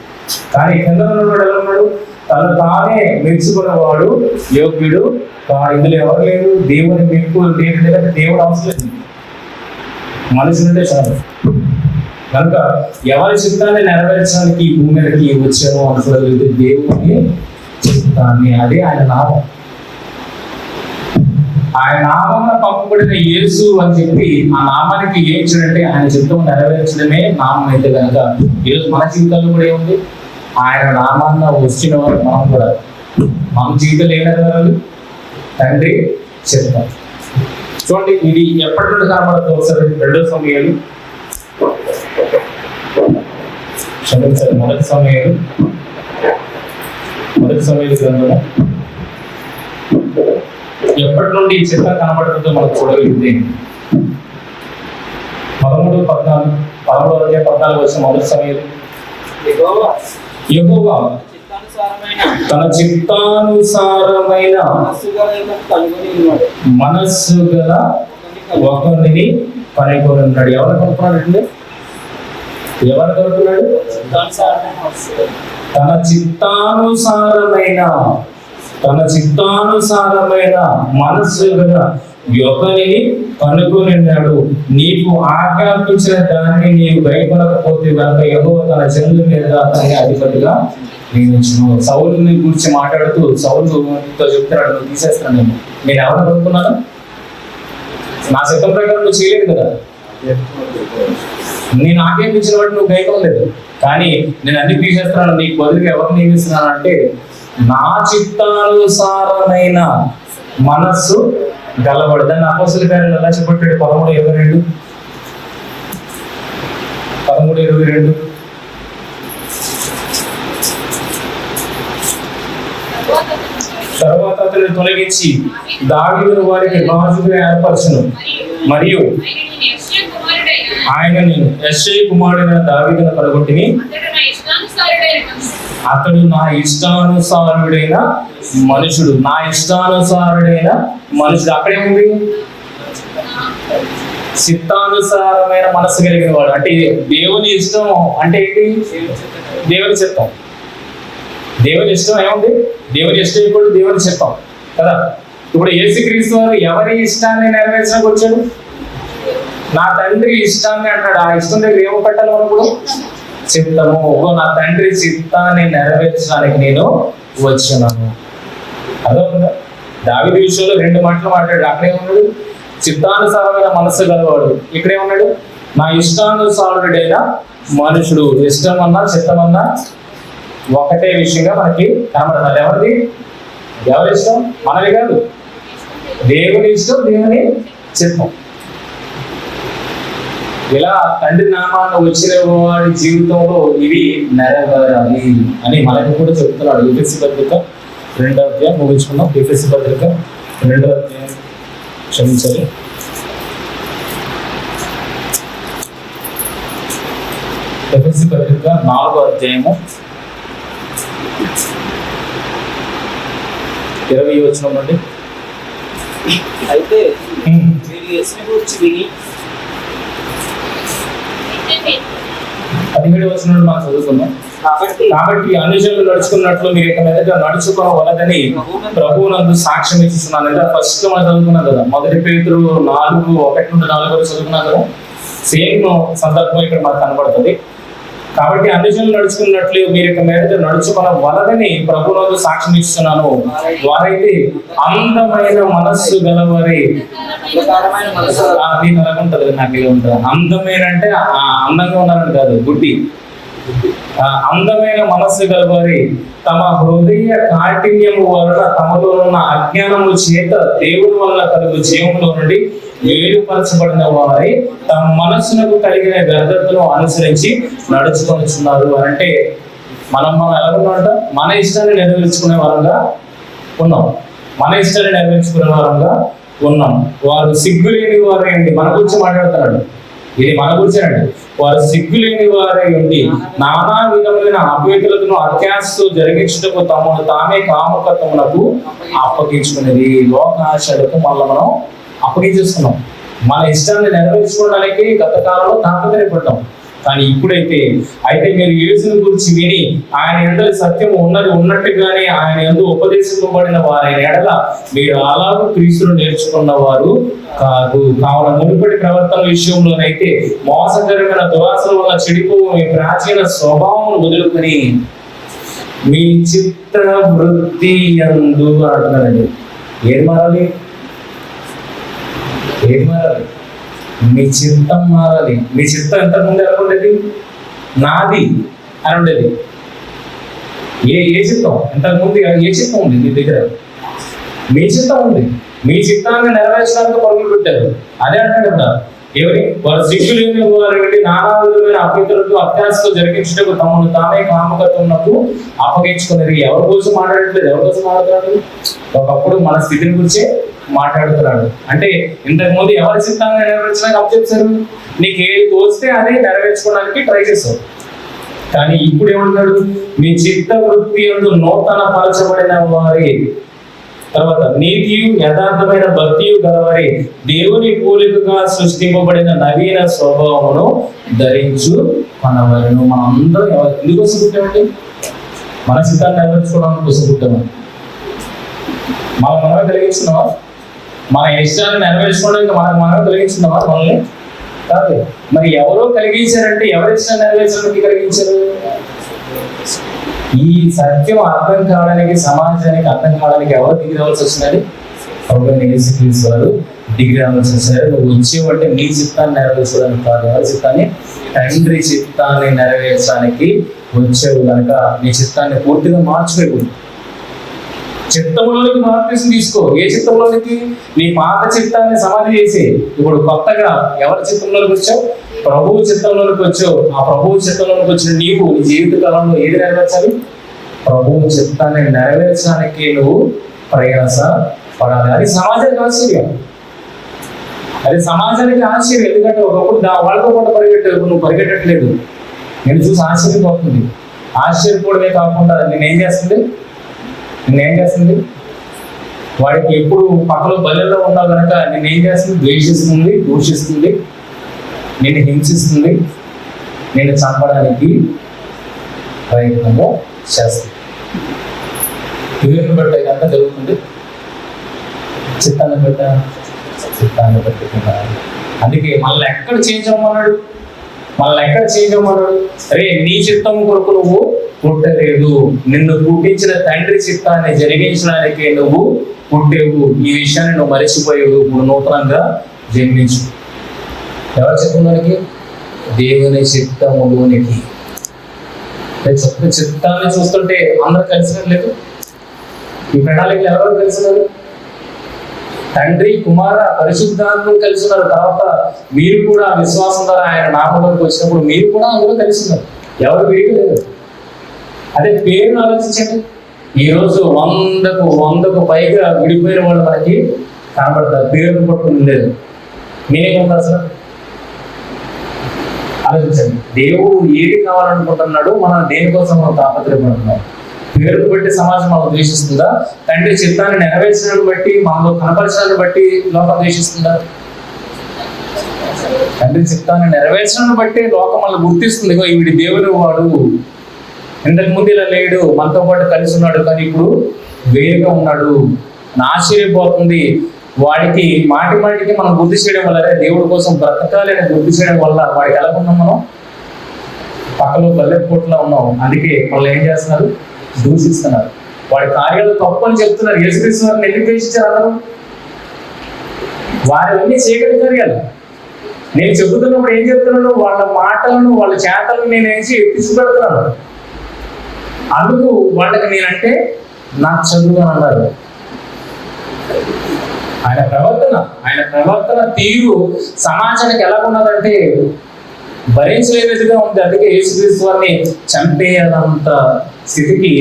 కానీ కింద ఉన్నవాడు ఎలా ఉన్నాడు? తను తానే మెచ్చుకున్నవాడు యోగ్యుడు. ఇందులో ఎవరు లేరు. దేవుని మెప్పు ఎందుకంటే దేవుడు అవసరం లేదు, మనుషులంటే చాలు. కనుక ఎవరి చిత్తాన్ని నెరవేర్చడానికి ఈ భూమి మీదకి వచ్చామో అనుకోగలిగితే దేవుని చిత్తాన్ని. అదే ఆయన నామం. ఆయన నామంలో పంపబడిన యేసు అని చెప్పి ఆ నామానికి ఏం చూడంటే ఆయన చిత్తం నెరవేర్చడమే నామం అయితే కనుక ఈరోజు మన జీవితాల్లో కూడా ఏముంది? ఆయన నామాన్న వచ్చిన వారు మనం కూడా మన జీవితంలో ఏం నెరవేరాలి? తండ్రి చిత్తం. చూడండి, ఇది ఎప్పటి నుండి కనబడుతుంది? ఒకసారి 2 సమయాలు క్షమించాలి. మొదటి సమయాలు గ్రంథము ఎప్పటి నుండి ఈ చిత్తం కనబడుతుందో మనం చూడగలిగితే 13-14 అధ్యాయం 14 వచ్చిన మొదటి సమయాలు. యెహోవా తన చిత్తానుసారమైన మనస్సు గల ఒకరిని కనుగొని ఉన్నాడు. ఎవరు కనుక్కున్నాడు? ఎవరు కనుక్కున్నాడు? తన చిత్తానుసారమైన మనస్సు గల ఒకరిని కనుగొనిన్నాడు. నీకు ఆజ్ఞాపించిన దాన్ని నీవు గైకొనకపోతే కనుక యెహోవా తన జనుల మీద అతన్ని అధిపతిగా నియమించును. సౌలుని గురించి మాట్లాడుతూ సౌలుతో చెప్తున్నాడు, నువ్వు తీసేస్తాను, నేను ఎవరు కనుక్కున్నాను? నా చిత్తం ప్రకారం నువ్వు చేయలేదు కదా, నేను ఆజ్ఞాపించిన వాటి నువ్వు గైకొనలేదు, కానీ నేను అన్ని తీసేస్తున్నాను, నీకు బదులుగా ఎవరు నియమిస్తున్నాను అంటే నా చిత్తానుసారమైన మనస్సు గలవాడు. దాన్ని అపోస్తలుల కార్యాలు ఎలా చెప్పాడు? 13:22 తర్వాత కుమారుడిని తొలగించి దావీదును వారికి రాజుగా ఏర్పరచును. మరియు ఆయన నేను యెష్షయి కుమారుడైన దావీదును కనుగొంటిని, అతడు నా ఇష్టానుసారుడైన మనుషుడు. నా ఇష్టానుసారుడైన మనుషుడు అక్కడేముంది? చిత్తానుసారమైన మనసు కలిగిన వాడు. అంటే దేవుని ఇష్టం అంటే ఏంటి? దేవుని చిత్తం. దేవుని ఇష్టం ఏముంది? దేవుని ఇష్టం ఇప్పుడు దేవుని చిత్తం కదా. ఇప్పుడు యేసుక్రీస్తు వారు ఎవరి ఇష్టాన్ని నెరవేర్చడానికి వచ్చాడు? నా తండ్రి ఇష్టాన్ని అంటాడు. ఆ ఇష్టం దగ్గర ఏమో పెట్టాలి మనం ఇప్పుడు? చిత్తము. నా తండ్రి చిత్తాన్ని నెరవేర్చడానికి నేను వచ్చాను. అదొక దావీదు విషయంలో 2 మాటలు మాట్లాడు. అక్కడేమన్నాడు? చిత్తానుసారమైన మనస్సు గలవాడు. ఇక్కడేమన్నాడు? నా ఇష్టానుసారుడైన మనుషుడు. ఇష్టం అన్నా చిత్తం అన్నా ఒకటే విషయంగా మనకి కనబడాలి. ఎవరిది? ఎవరి ఇష్టం? మనది కాదు, దేవుని ఇష్టం, దేవుని చిత్తం. ఇలా తండ్రి నామాన్ని వచ్చిన వాడి జీవితంలో ఇవి నెరవేరాలి అని మనకి కూడా చెప్తున్నాడు. ఎఫెసీ పత్రిక 2వ అధ్యాయం ముగించుకున్నాం. ఎఫెసీ పత్రిక 2వ అధ్యాయం క్షమించాలి. ఎఫెసీ పత్రిక 4వ అధ్యాయము 20వ వచనం నుండి. అయితే మీరు యేసుని గురించి విని 17వ వచనం నుండి మనం చదువుకున్నాం. కాబట్టి అనుజనులు నడుచుకున్నట్లు మీరు ఇక మీదట నడుచుకోవలదని ప్రభువునందు సాక్ష్యం ఇస్తున్నాను. అంటే ఫస్ట్ మనం చదువుకున్నాం కదా, 1 పేతురు 4:1-4 చదువుకున్నాం కదా. సేమ్ సందర్భం ఇక్కడ మనకు కనబడుతుంది. కాబట్టి అనుజనులు నడుచుకున్నట్లు మీరు ఇక మీదట నడుచుకోవలదని ప్రభువునందు సాక్ష్యం ఇస్తున్నాను. వారైతే అందమైన మనస్సు గలవారి. నీకు అలాగుంటది, నాకు ఇలా ఉంటుంది. అందమైన అంటే అందంగా ఉన్నారని కాదు, గుడ్డి. అందమైన మనస్సు గలవారి తమ హృదయ కాఠిన్యము వలన తమలో ఉన్న అజ్ఞానము చేత దేవుని వల్ల కలుగు జీవంలో నుండి వేరుపరచబడిన వారి తమ మనస్సునకు కలిగిన వ్యర్థతను అనుసరించి నడుచుకొనిచున్నారు. అంటే మనం ఎలా ఉన్నామంట? మన ఇష్టాన్ని నెరవేర్చుకునే వారంగా ఉన్నాం. మన ఇష్టాన్ని నెరవేర్చుకునే వారంగా ఉన్నాం. వారు సిగ్గులేని వారే అండి. మన గురించి మాట్లాడుతున్నాడు. ఇది మన గురించి అండి. వారు సిగ్గులేని వారై ఉండి నానా విధమైన అపవిత్రతను అత్యాశతో జరిగించుటకు తమను తామే కాముకత్వమునకు అప్పగించుకునేది. లోకాశలకు మళ్ళీ మనం అప్పగించేస్తున్నాం. మన ఇష్టాన్ని నెరవేర్చుకోవడానికి గత కాలంలో తాపత్రయపడ్డాం. కానీ ఇప్పుడైతే మీరు యేసుని గురించి విని ఆయన యందు సత్యము ఉన్నట్టుగానే ఆయన యందు ఉపదేశింపబడిన వారైన ఎడల మీరు అలాగూ క్రీస్తును నేర్చుకున్న వారు కాదు. కావున మునుపటి ప్రవర్తన విషయంలోనైతే మోసకరమైన దురాశల వల్ల చెడిపోవు మీ ప్రాచీన స్వభావం వదులుకొని మీ చిత్త వృత్తి యందు అంటున్నారండి. ఏం మారాలి? మీ చిత్తం మారాలి. మీ చిత్తం ఎంతకుముందు ఎలా ఉండేది? నాది అని ఉండేది. ఏ చిత్తం? ఇంతకుముందు ఏ చిత్తం ఉంది మీ దగ్గర? మీ చిత్తం ఉంది. మీ చిత్తాన్ని నెరవేర్చడానికి పరుగులు పెట్టారు. అదే అంటాడు కదా, ఎవరి వారు సిగ్గులేని వారు వెళ్ళి నానా విధమైన అపవిత్రతలు అత్యాశతో జరిగించుటకు తమను తామే కాముకత్వమునకు అప్పగించుకునేది. ఎవరి కోసం మాట్లాడట్లేదు, ఎవరి కోసం మాట్లాడుతున్నాడు? ఒకప్పుడు మన స్థితిని గురించే మాట్లాడుతున్నాడు. అంటే ఇంతకు ముందు ఎవరి చిత్తాన్ని నెరవేర్చడానికి అప్పచెప్పారు? నీకు ఏది తోస్తే అదే నెరవేర్చుకోవడానికి ట్రై చేస్తావు. కానీ ఇప్పుడు ఏమంటాడు? మీ చిత్త వృత్తి యందు నూతన పరచబడిన వారి, తర్వాత నీతియు యథార్థమైన భక్తియు గలవారి దేవుని పోలికగా సృష్టింపబడిన నవీన స్వభావమును ధరించు మనవలను. మనం అందరం ఎందుకోసం పుట్టామండి? మన చిత్తాన్ని నెరవేర్చుకోవడానికి కోసం పుట్టామని మనమే కలిగిస్తున్నావా? మన ఇష్టాన్ని నెరవేర్చుకోవడానికి మనమే కలిగించున్నావా? మనల్ని కాదు. మరి ఎవరో కలిగించారంటే ఎవరి ఇష్టాన్ని నెరవేర్చడానికి కలిగించారు? ఈ సత్యం అర్థం కావడానికి, సమాజానికి అర్థం కావడానికి ఎవరు దిగి రావాల్సి వచ్చినది? యేసుక్రీస్తు వారు దిగి రావాల్సి వచ్చారు. నువ్వు వచ్చేవంటే నీ చిత్తాన్ని నెరవేర్చడానికి కాదు, ఎవరి చిత్తాన్ని? తండ్రి చిత్తాన్ని నెరవేర్చడానికి వచ్చేవు కనుక నీ చిత్తాన్ని పూర్తిగా మార్చుకోకూడదు. చిత్తంలోనికి బాప్తిసం తీసుకో. ఏ చిత్తంలోనికి? నీ పాత చిత్తాన్ని సమాధి చేసి ఇప్పుడు కొత్తగా ఎవరి చిత్తంలోకి వచ్చావు? ప్రభువు చిత్తంలోనికి వచ్చావు. ఆ ప్రభువు చిత్తంలోనికి వచ్చిన నీవు నీ జీవిత కాలంలో ఏది నెరవేర్చాలి? ప్రభువు చిత్తాన్ని నెరవేర్చడానికి నువ్వు ప్రయాస పడాలి. అది సమాజానికి ఆశ్చర్యం, అది సమాజానికి ఆశ్చర్యం. ఎందుకంటే ఒకప్పుడు వాళ్ళతో పాటు పరిగెట్టావు, నువ్వు పరిగెట్టట్లేదు. నేను చూసి ఆశ్చర్యపోతుంది. ఆశ్చర్యపోవడమే కాకుండా నేనేం చేస్తుంది వాడికి ఎప్పుడు పక్కలో బల్లెల్లో ఉన్నావు కనుక నేనేం చేస్తుంది? ద్వేషిస్తుంది, దూషిస్తుంది, నేను హింసిస్తుంది, నేను చంపడానికి ప్రయత్నము చేస్తుంది. పేరును బట్టి ఇదంతా జరుగుతుంది. చిత్తాన్ని పెట్టుకున్నా. అందుకే మళ్ళీ ఎక్కడ చేంజ్ అవ్వమన్నాడు? అరే నీ చిత్తం కొరకు నువ్వు పుట్టలేదు, నిన్ను పుట్టించిన తండ్రి చిత్తాన్ని జరిగించడానికి నువ్వు పుట్టేవు. ఈ విషయాన్ని నువ్వు మరిచిపోయేవు. ఇప్పుడు నూతనంగా జన్మించు. ఎవరు చిత్తంలోనికి? దేవుని చిత్తములోనికి. చిత్తాన్ని చూస్తుంటే అందరూ కలిసినట్టు లేదు. ఈ ప్రణాళికలు ఎవరు కలిసినారు? తండ్రి, కుమార, పరిశుద్ధాత్మలు కలిసి ఉన్నారు. తర్వాత మీరు కూడా విశ్వాసం ద్వారా ఆయన నామంలోకి వచ్చినప్పుడు మీరు కూడా అందులో కలిసి ఉన్నారు. ఎవరు విడిగలేదు. అదే పేరును ఆలోచించండి. ఈరోజు 100కు పైగా విడిపోయిన వాళ్ళు మనకి కనబడతారు. పేరును పట్టుకుని లేదు. మీరేమంటారు అసలు? ఆలోచించండి. దేవుడు ఏది కావాలనుకుంటున్నాడు, మనం దేనికోసం మనం తాపత్రయపడుతున్నాం? పేరును బట్టి సమాజం మనం ద్వేషిస్తుందా? తండ్రి చిత్తాన్ని నెరవేర్చడాన్ని బట్టి, మనలో కనపరచడాన్ని బట్టి లోకం ద్వేషిస్తుందా? తండ్రి చిత్తాన్ని నెరవేర్చడాన్ని బట్టి లోకం మనల్ని గుర్తిస్తుంది. వీడి దేవుడు వాడు, ఇంతకు ముందు ఇలా లేడు, మనతో పాటు కలిసి ఉన్నాడు, కానీ ఇప్పుడు వేరుగా ఉన్నాడు. ఆశ్చర్యపోతుంది. వాడికి మాటికి మనం గుర్తు చేయడం వల్ల, దేవుడి కోసం బ్రతకాలి అని గుర్తు చేయడం వల్ల వాడికి ఎలా ఉన్నాం? మనం పక్కలో బల్లెపోట్లా ఉన్నాం. అందుకే వాళ్ళు ఏం చేస్తున్నారు? దూషిస్తున్నారు. వాడి కార్యాలు తప్పు అని చెప్తున్నారు. యేసుక్రీస్తు వారిని ఎందుకు ద్వేషించారు? వారివన్నీ చీకటి కార్యాలు. నేను చెబుతున్నప్పుడు ఏం చెప్తున్నాను? వాళ్ళ మాటలను, వాళ్ళ చేతలను నేను ఎత్తి పెడుతున్నాను. అందుకు వాళ్ళకి నేనంటే నాకు చదువు అని అన్నారు. ఆయన ప్రవర్తన తీరు సమాజానికి ఎలా ఉన్నదంటే భరించలేనిదిగా ఉంది. అందుకే యేసుక్రీస్తు వారిని చంపేయాలంత స్థితికి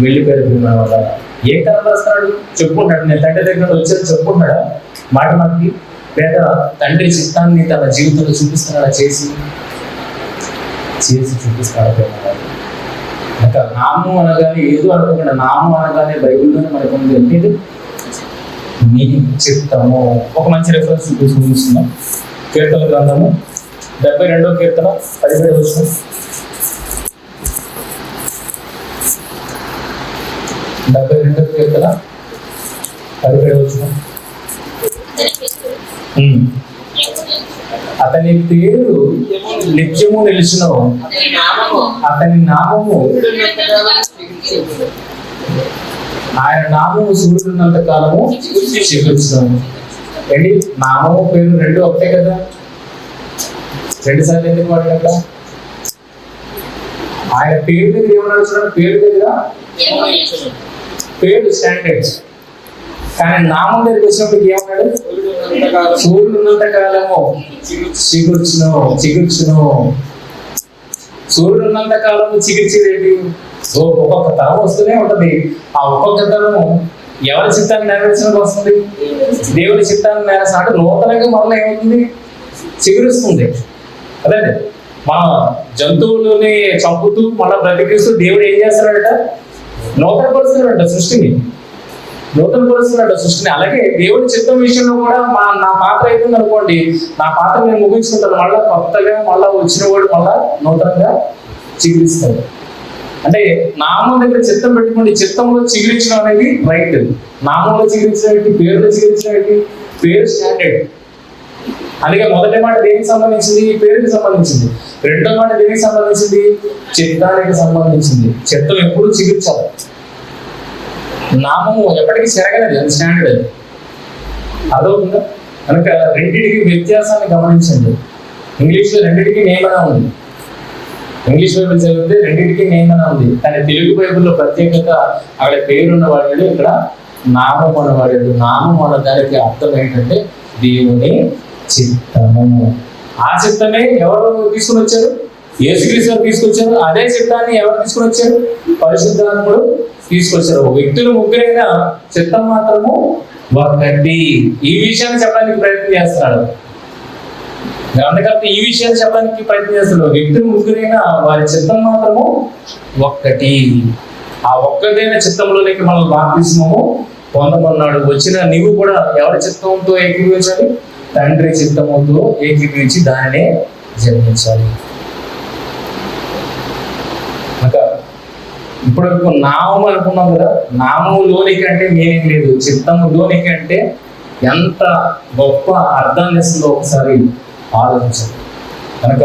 వెళ్ళిపోయిన వాళ్ళ ఏ కనపరుస్తున్నాడు? చెప్పుకుంటాడు. నేను తండ్రి దగ్గర వచ్చాను చెప్పుకుంటాడా? మాటికి లేదా తండ్రి చిత్తాన్ని తన జీవితంలో చూపిస్తున్నాడా? చేసి చూపిస్తాడు. ఇంకా నామం అనగానే ఏదో అనుకోకుండా, నామం అనగానే బైబిల్లోనే మనకు ఉంది ఏంటి? నీ చిత్తము. ఒక మంచి రెఫరెన్స్ చూపిస్తున్నాం. కీర్తన గ్రంథము 72వ కీర్తన 17వ వచనం. 72వ కీర్తన 17వ వచనం. అతని పేరు నిత్యము నిలిచిన, అతని నామము, ఆయన నామము సూర్యుడున్నంత కాలము చిగురించును. ఏంటి? నామము పేరు రెండు ఒకటే కదా? 2 సార్లు ఎందుకు వాడినట్ట? ఆయన పేరు దగ్గర ఏమన్నాడు చూడండి. పేరు దగ్గర పేరు స్టాండర్డ్స్, కానీ నామం దగ్గరికి వచ్చినప్పుడు ఏమన్నాడు? సూర్యుడు ఉన్నంత కాలము చిగుర్చును. సూర్యుడు ఉన్నంత కాలము చిగుర్చేదేంటి? ఒక్కొక్క తరం వస్తూనే ఉంటది. ఆ ఒక్కొక్క తరం ఎవరి చిత్తాన్ని నెరవేర్చడానికి వస్తుంది? దేవుడి చిత్తాన్ని నెరవేర్చ అంటే నూతనంగా మళ్ళీ ఏమవుతుంది? చిగురుస్తుంది. అదే మన జంతువులని చంపుతూ మళ్ళీ బ్రతికిస్తూ దేవుడు ఏం చేస్తాడట? నూతన పరుస్తున్నాడట సృష్టిని. అలాగే దేవుడి చిత్తం విషయంలో కూడా నా పాత్ర అవుతుంది అనుకోండి, నా పాత్ర నేను ముగించుకుంటాను. మళ్ళీ కొత్తగా మళ్ళీ వచ్చిన వాడు మళ్ళా నూతనంగా చిగురిస్తాడు. అంటే నామం దగ్గర చిత్తం పెట్టుకోండి. చిత్తంలో చిగురించడం అనేది రైట్. నామంలో చిగురించడం ఏంటి? పేరులో చిగురించడం ఏంటి? పేరు స్టాండర్డ్. అందుకే మొదటి మాట దేనికి సంబంధించింది? పేరుకి సంబంధించింది. రెండో మాట దేనికి సంబంధించింది? చిత్తానికి సంబంధించింది. చిత్తం ఎప్పుడు చిగురించాలి. నామము ఎప్పటికీ చెరగలేదు. అది స్టాండర్డ్. అది అదవుతుందా? కనుక రెండింటికి వ్యత్యాసాన్ని గమనించండి. ఇంగ్లీష్లో రెండింటికి నియమన ఉంది. ఇంగ్లీష్ బైబిల్ చదివితే రెండింటికి నియమన ఉంది. కానీ తెలుగు బైబిల్లో ప్రత్యేకత అక్కడ పేరున్న వాడాడు, ఇక్కడ నామం అన్న వాడాడు. నామం అన్న దానికి అర్థం ఏంటంటే దేవుని చిత్తము. ఆ చిత్తమే ఎవరు తీసుకుని వచ్చారు? యేసుక్రీస్తు తీసుకొచ్చారు. అదే చిత్తాన్ని ఎవరు తీసుకుని వచ్చారు? పరిశుద్ధాత్ముడు తీసుకొచ్చారు. వ్యక్తులు ముగ్గురైనా చిత్తం మాత్రము ఒకటి. ఈ విషయాన్ని చెప్పడానికి ప్రయత్నం చేస్తున్నాడు గ్రంథకర్త. ఈ విషయాన్ని చెప్పడానికి ప్రయత్నం చేస్తున్నాడు. వ్యక్తులు ముగ్గురైనా వారి చిత్తం మాత్రము ఒక్కటి. ఆ ఒక్కటైన చిత్తంలోనికి మనం బాప్తిస్మము పొందమన్నాడు. వచ్చిన నీవు కూడా ఎవరి చిత్తంతో ఏకీభవించాలి? తండ్రి చిత్తముతో ఏకీభవించి దానినే జన్మించాలి. ఇంకా ఇప్పటివరకు నామం అనుకున్నాం కదా, నామములోనికి అంటే మీనింగ్ లేదు, చిత్తములోనికి అంటే ఎంత గొప్ప అర్థాన్ని ఇస్తుందో ఒకసారి ఆలోచించాలి. కనుక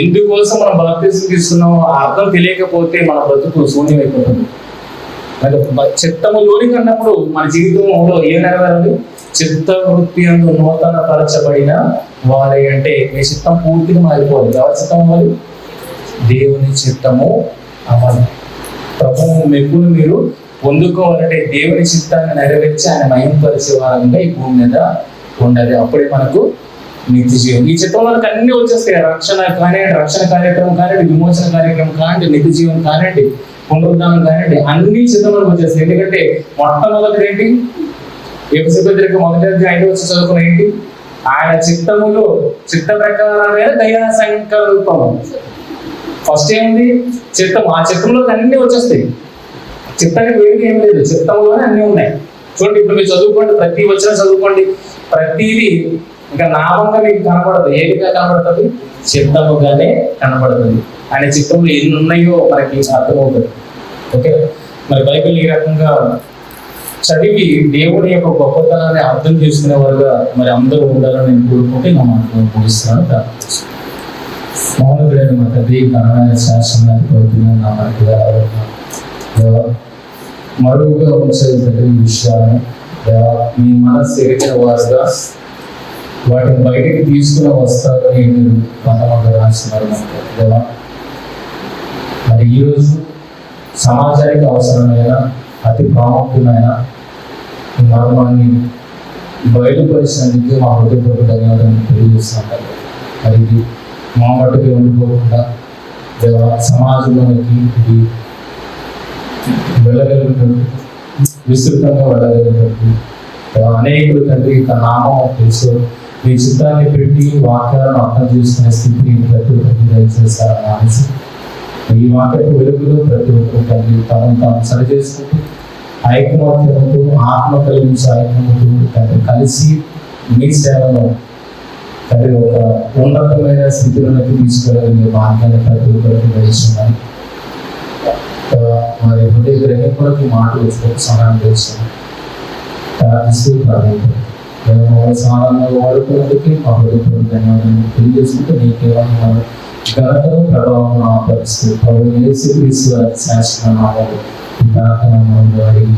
ఎందుకోసం మనం బాప్తిసం తీసుకున్నామో ఆ అర్థం తెలియకపోతే మన బ్రతుకు శూన్యమైపోతుంది. చిత్తములోనికి అన్నప్పుడు మన జీవితంలో ఏం నెరవేరాలి? చిత్త వృత్తి అందు నూతన పరచబడిన వారి అంటే మీ చిత్తం పూర్తిగా మారిపోవాలి. ఎవరి చిత్తం అవ్వాలి? దేవుని చిత్తము అవ్వాలి. ప్రభువు మెప్పును మీరు పొందుకోవాలంటే దేవుని చిత్తాన్ని నెరవేర్చి ఆయన మహిమపరిచే వారంగా ఈ భూమి మీద ఉండాలి. అప్పుడే మనకు నిత్య జీవం. ఈ చిత్తం మనకు అన్ని వచ్చేస్తాయి. రక్షణ కానివ్వండి, రక్షణ కార్యక్రమం కానివ్వండి, విమోచన కార్యక్రమం కానివ్వండి, నిత్య జీవం కానివ్వండి, పునరుద్ధానం కానివ్వండి, అన్ని చిత్తంలోకి వచ్చేస్తాయి. ఎందుకంటే మొట్టమొదటి ఏంటి? ఎఫెసీయులకు పత్రిక 1:5 చదువుకున్న ఏంటి? ఆయన చిత్తములో చిత్త ప్రకారమైన దయా సంకల్పం. ఫస్ట్ ఏముంది? చిత్తం. ఆ చిత్తంలో అన్ని వచ్చేస్తాయి. చిత్తానికి వేడి ఏం లేదు, చిత్తంలోనే అన్ని ఉన్నాయి. చూడండి, ఇప్పుడు మీరు చదువుకోండి, ప్రతి వచ్చిన చదువుకోండి, ప్రతిదీ ఇంకా నామంగా మీకు కనబడదు. ఏదిగా కనబడుతుంది? చిత్తముగానే కనబడుతుంది. ఆయన చిత్తంలో ఎన్ని ఉన్నాయో మనకి అర్థమవుతుంది. ఓకే, మరి బైబిల్ ఈ రకంగా చదివి దేవుడి యొక్క గొప్పతనాన్ని అర్థం చేసుకునేవారుగా మరి అందరూ ఉండాలని నేను కోరుకుంటే నా మాటలు ముగిస్తున్నాను. మౌనగుడైన మా తండ్రి, ఘనమైన శాసనానికి పోతున్నాను నా మనకుగా మరుగుగా ఉంచే ప్రతి విషయాలను మీ మనసు ఎరిగిన వారుగా వాటిని బయటికి తీసుకుని వస్తారని మీరు కొంతమంది రాస్తున్నారు. మరి ఈరోజు సమాజానికి అవసరమైన అతి ప్రాముఖ్యమైన ఈ మర్మాన్ని బయలుపరిచినందుకు మా హృదయపూర్వక ధన్యవాదాలు తెలియజేస్తున్నాను. మరి ఇది మా మట్టుకు ఉండిపోకుండా సమాజంలోకి ఇది వెళ్ళగలుగుతుంది, విస్తృతంగా వెళ్ళగలుగుతుంది. అనేకులు తండ్రి తన నామం తెలుసు మీ చిత్తాన్ని పెట్టి వాక్యాలను అర్థం చేసుకునే స్థితిని ప్రతి ఒక్కరికి దయచేస్తారని ఆశిసి ఈ వాక్యపు వెలుగులో ప్రతి ఒక్కరు తండ్రి తమను తాము సరి చేసుకుంటూ ఐక్యమత్యముతో ఆత్మ కలిగించే ఐక్యమతో తండ్రి కలిసి మీ సేవలో తండ్రి ఒక ఉన్నతమైన స్థితిలోకి తీసుకెళ్ళగలిగే మార్గాన్ని ప్రతి ఒక్కరికి దయచేస్తున్నాను. మరి హృదయ గ్రహింపులకి మాటలు సమయం చేస్తున్నాను. సాధారణంగా వాడుకున్నందుకు మా హృదయపూర్వక ధన్యవాదాలు తెలియజేసుకుంటూ నీకేమైనా ఘనతను ప్రభావం ఆపరిస్తూ ప్రభు యేసుక్రీస్తు శాసన నామాలు అడిగి